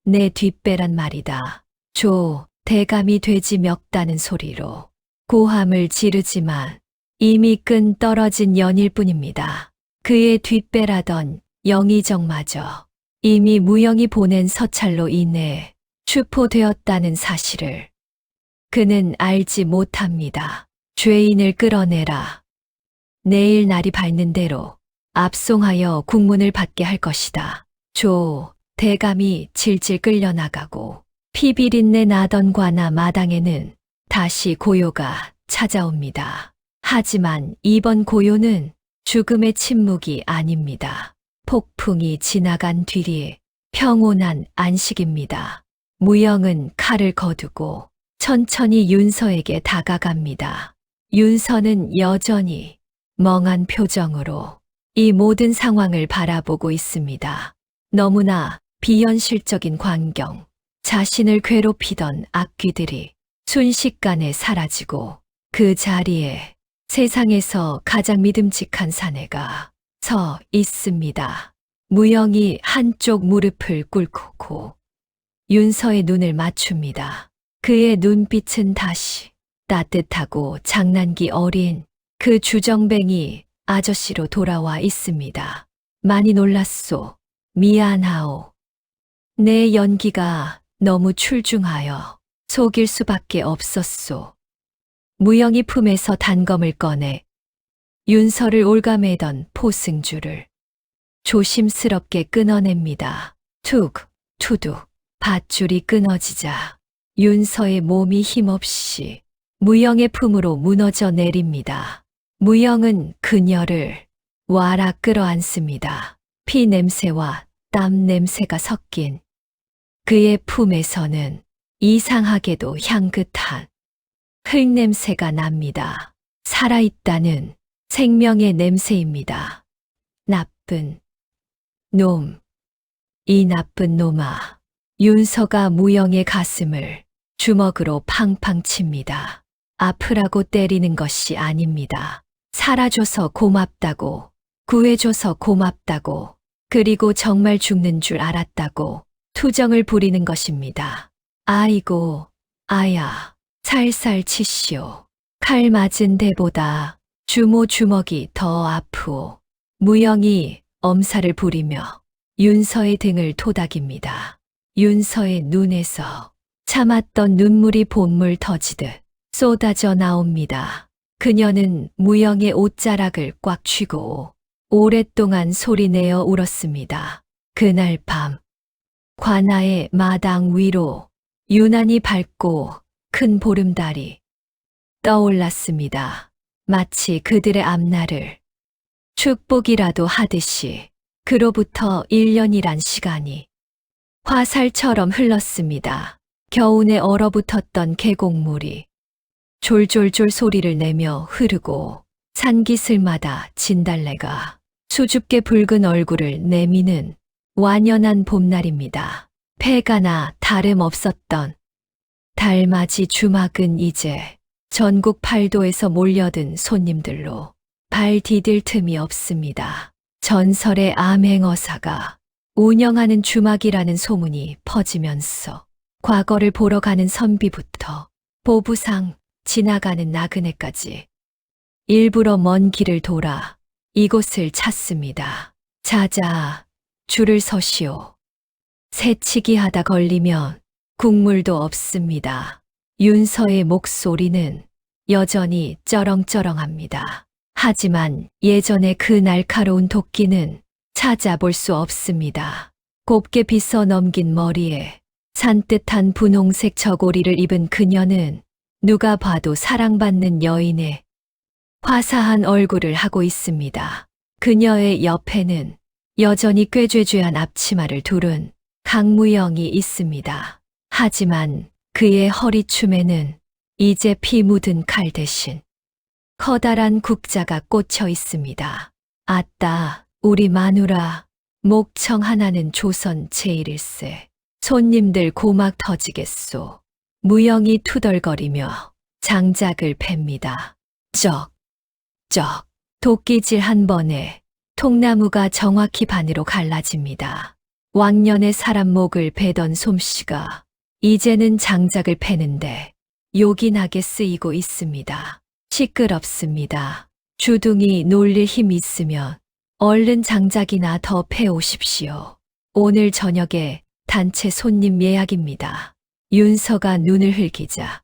내 뒷배란 말이다. 조 대감이 돼지 멱다는 소리로 고함을 지르지만 이미 끈 떨어진 연일 뿐입니다. 그의 뒷배라던 영의정마저 이미 무영이 보낸 서찰로 인해 추포되었다는 사실을 그는 알지 못합니다. 죄인을 끌어내라. 내일 날이 밝는 대로 압송하여 국문을 받게 할 것이다. 조 대감이 질질 끌려나가고 피비린내 나던 관아 마당에는 다시 고요가 찾아옵니다. 하지만 이번 고요는 죽음의 침묵이 아닙니다. 폭풍이 지나간 뒤에 평온한 안식입니다. 무영은 칼을 거두고 천천히 윤서에게 다가갑니다. 윤서는 여전히 멍한 표정으로 이 모든 상황을 바라보고 있습니다. 너무나 비현실적인 광경, 자신을 괴롭히던 악귀들이 순식간에 사라지고 그 자리에 세상에서 가장 믿음직한 사내가 서 있습니다. 무영이 한쪽 무릎을 꿇고 윤서의 눈을 맞춥니다. 그의 눈빛은 다시 따뜻하고 장난기 어린 그 주정뱅이 아저씨로 돌아와 있습니다. 많이 놀랐소. 미안하오. 내 연기가 너무 출중하여 속일 수밖에 없었소. 무영이 품에서 단검을 꺼내 윤서를 올가매던 포승줄을 조심스럽게 끊어냅니다. 툭, 투둑, 밧줄이 끊어지자 윤서의 몸이 힘없이 무영의 품으로 무너져 내립니다. 무영은 그녀를 와라 끌어안습니다. 피 냄새와 땀 냄새가 섞인 그의 품에서는 이상하게도 향긋한 흙 냄새가 납니다. 살아있다는 생명의 냄새입니다. 나쁜 놈, 이 나쁜 놈아. 윤서가 무영의 가슴을 주먹으로 팡팡 칩니다. 아프라고 때리는 것이 아닙니다. 살아줘서 고맙다고, 구해줘서 고맙다고, 그리고 정말 죽는 줄 알았다고 투정을 부리는 것입니다. 아이고, 아야, 살살 치시오. 칼 맞은 데보다 주모 주먹이 더 아프오. 무영이 엄살을 부리며 윤서의 등을 토닥입니다. 윤서의 눈에서 참았던 눈물이 봇물 터지듯 쏟아져 나옵니다. 그녀는 무영의 옷자락을 꽉 쥐고 오랫동안 소리내어 울었습니다. 그날 밤 관아의 마당 위로 유난히 밝고 큰 보름달이 떠올랐습니다. 마치 그들의 앞날을 축복이라도 하듯이 그로부터 1년이란 시간이 화살처럼 흘렀습니다. 겨우내 얼어붙었던 계곡물이 졸졸졸 소리를 내며 흐르고 산기슭마다 진달래가 수줍게 붉은 얼굴을 내미는 완연한 봄날입니다. 폐가나 다름없었던 달맞이 주막은 이제 전국 팔도에서 몰려든 손님들로 발 디딜 틈이 없습니다. 전설의 암행어사가 운영하는 주막이라는 소문이 퍼지면서 과거를 보러 가는 선비부터 보부상 지나가는 나그네까지 일부러 먼 길을 돌아 이곳을 찾습니다. 자자, 줄을 서시오. 새치기 하다 걸리면 국물도 없습니다. 윤서의 목소리는 여전히 쩌렁쩌렁합니다. 하지만 예전의 그 날카로운 도끼는 찾아볼 수 없습니다. 곱게 빗어 넘긴 머리에 산뜻한 분홍색 저고리를 입은 그녀는 누가 봐도 사랑받는 여인의 화사한 얼굴을 하고 있습니다. 그녀의 옆에는 여전히 꾀죄죄한 앞치마를 두른 강무영이 있습니다. 하지만 그의 허리춤에는 이제 피 묻은 칼 대신 커다란 국자가 꽂혀 있습니다. 아따, 우리 마누라, 목청 하나는 조선 제일일세. 손님들 고막 터지겠소. 무영이 투덜거리며 장작을 팹니다. 쩍, 쩍, 도끼질 한 번에 통나무가 정확히 반으로 갈라집니다. 왕년에 사람 목을 베던 솜씨가 이제는 장작을 패는데 요긴하게 쓰이고 있습니다. 시끄럽습니다. 주둥이 놀릴 힘 있으면 얼른 장작이나 더 패오십시오. 오늘 저녁에 단체 손님 예약입니다. 윤서가 눈을 흘기자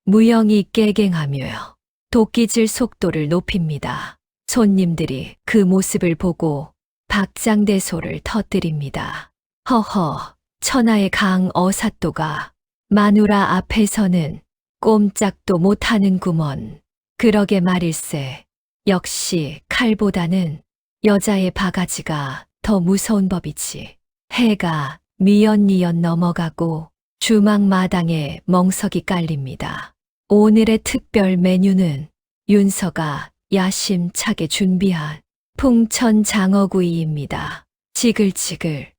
무영이 깨갱하며 도끼질 속도를 높입니다. 손님들이 그 모습을 보고 박장대소를 터뜨립니다. 허허, 천하의 강 어사또가 마누라 앞에서는 꼼짝도 못하는구먼. 그러게 말일세. 역시 칼보다는 여자의 바가지가 더 무서운 법이지. 해가 미연미연 넘어가고 주막 마당에 멍석이 깔립니다. 오늘의 특별 메뉴는 윤서가 야심차게 준비한 풍천 장어구이입니다. 지글지글.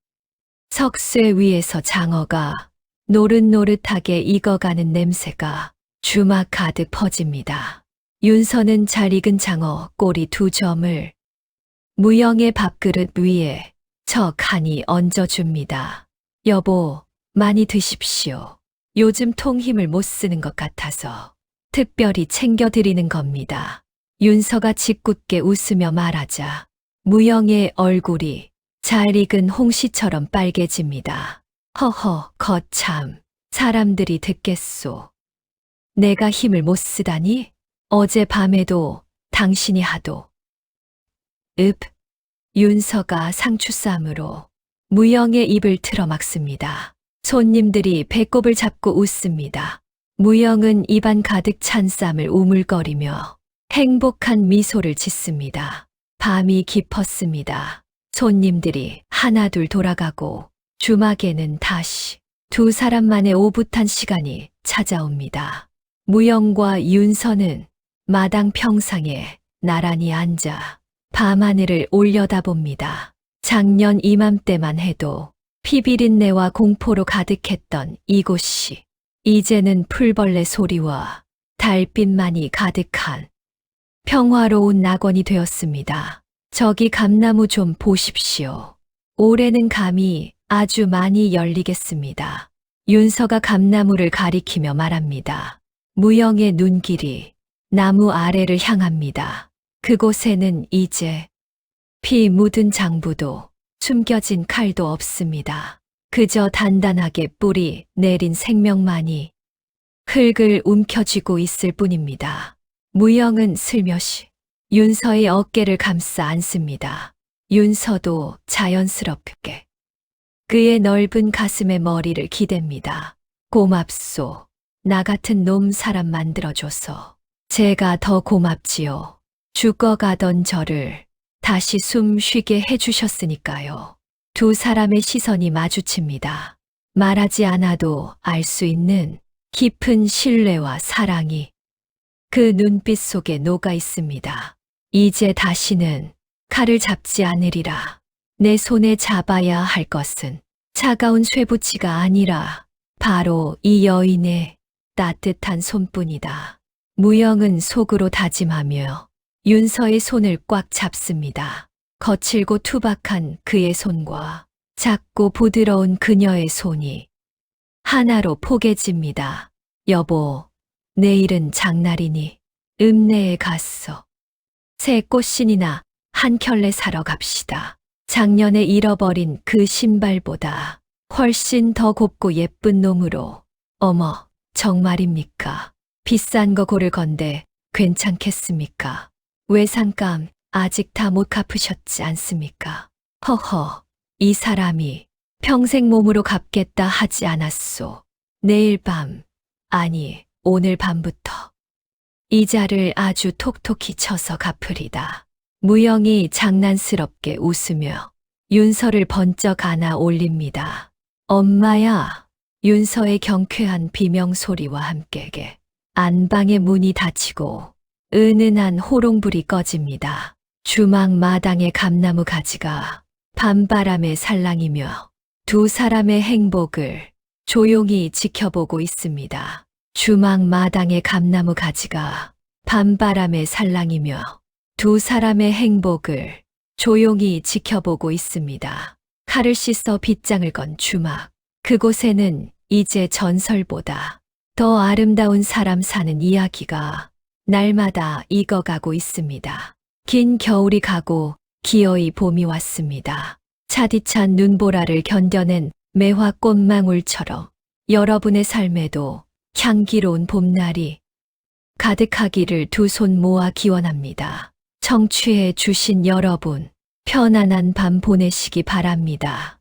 석쇠 위에서 장어가 노릇노릇하게 익어가는 냄새가 주막 가득 퍼집니다. 윤서는 잘 익은 장어 꼬리 2점을 무영의 밥그릇 위에 척하니 얹어줍니다. 여보, 많이 드십시오. 요즘 통힘을 못 쓰는 것 같아서 특별히 챙겨드리는 겁니다. 윤서가 짓궂게 웃으며 말하자 무영의 얼굴이 잘 익은 홍시처럼 빨개집니다. 허허, 거참, 사람들이 듣겠소. 내가 힘을 못 쓰다니? 어젯밤에도 당신이 하도. 윤서가 상추쌈으로 무영의 입을 틀어막습니다. 손님들이 배꼽을 잡고 웃습니다. 무영은 입안 가득 찬 쌈을 우물거리며 행복한 미소를 짓습니다. 밤이 깊었습니다. 손님들이 하나둘 돌아가고 주막에는 다시 두 사람만의 오붓한 시간이 찾아옵니다. 무영과 윤서는 마당 평상에 나란히 앉아 밤하늘을 올려다봅니다. 작년 이맘때만 해도 피비린내와 공포로 가득했던 이곳이 이제는 풀벌레 소리와 달빛만이 가득한 평화로운 낙원이 되었습니다. 저기 감나무 좀 보십시오. 올해는 감이 아주 많이 열리겠습니다. 윤서가 감나무를 가리키며 말합니다. 무영의 눈길이 나무 아래를 향합니다. 그곳에는 이제 피 묻은 장부도 숨겨진 칼도 없습니다. 그저 단단하게 뿌리 내린 생명만이 흙을 움켜쥐고 있을 뿐입니다. 무영은 슬며시 윤서의 어깨를 감싸 안습니다. 윤서도 자연스럽게 그의 넓은 가슴에 머리를 기댑니다. 고맙소. 나 같은 놈 사람 만들어줘서. 제가 더 고맙지요. 죽어가던 저를 다시 숨 쉬게 해주셨으니까요. 두 사람의 시선이 마주칩니다. 말하지 않아도 알 수 있는 깊은 신뢰와 사랑이 그 눈빛 속에 녹아 있습니다. 이제 다시는 칼을 잡지 않으리라. 내 손에 잡아야 할 것은 차가운 쇠붙이가 아니라 바로 이 여인의 따뜻한 손뿐이다. 무영은 속으로 다짐하며 윤서의 손을 꽉 잡습니다. 거칠고 투박한 그의 손과 작고 부드러운 그녀의 손이 하나로 포개집니다. 여보, 내일은 장날이니 읍내에 갔어. 새 꽃신이나 한 켤레 사러 갑시다. 작년에 잃어버린 그 신발보다 훨씬 더 곱고 예쁜 놈으로. 어머, 정말입니까? 비싼 거 고를 건데 괜찮겠습니까? 외상감 아직 다 못 갚으셨지 않습니까? 허허, 이 사람이 평생 몸으로 갚겠다 하지 않았소. 내일 밤, 아니 오늘 밤부터 이자를 아주 톡톡히 쳐서 갚으리다. 무영이 장난스럽게 웃으며 윤서를 번쩍 안아 올립니다. 엄마야. 윤서의 경쾌한 비명소리와 함께 안방의 문이 닫히고 은은한 호롱불이 꺼집니다. 주막 마당의 감나무 가지가 밤바람에 살랑이며 두 사람의 행복을 조용히 지켜보고 있습니다. 주막 마당의 감나무 가지가 밤바람에 살랑이며 두 사람의 행복을 조용히 지켜보고 있습니다. 칼을 씻어 빗장을 건 주막. 그곳에는 이제 전설보다 더 아름다운 사람 사는 이야기가 날마다 익어가고 있습니다. 긴 겨울이 가고 기어이 봄이 왔습니다. 차디찬 눈보라를 견뎌낸 매화 꽃망울처럼 여러분의 삶에도 향기로운 봄날이 가득하기를 두 손 모아 기원합니다. 청취해 주신 여러분, 편안한 밤 보내시기 바랍니다.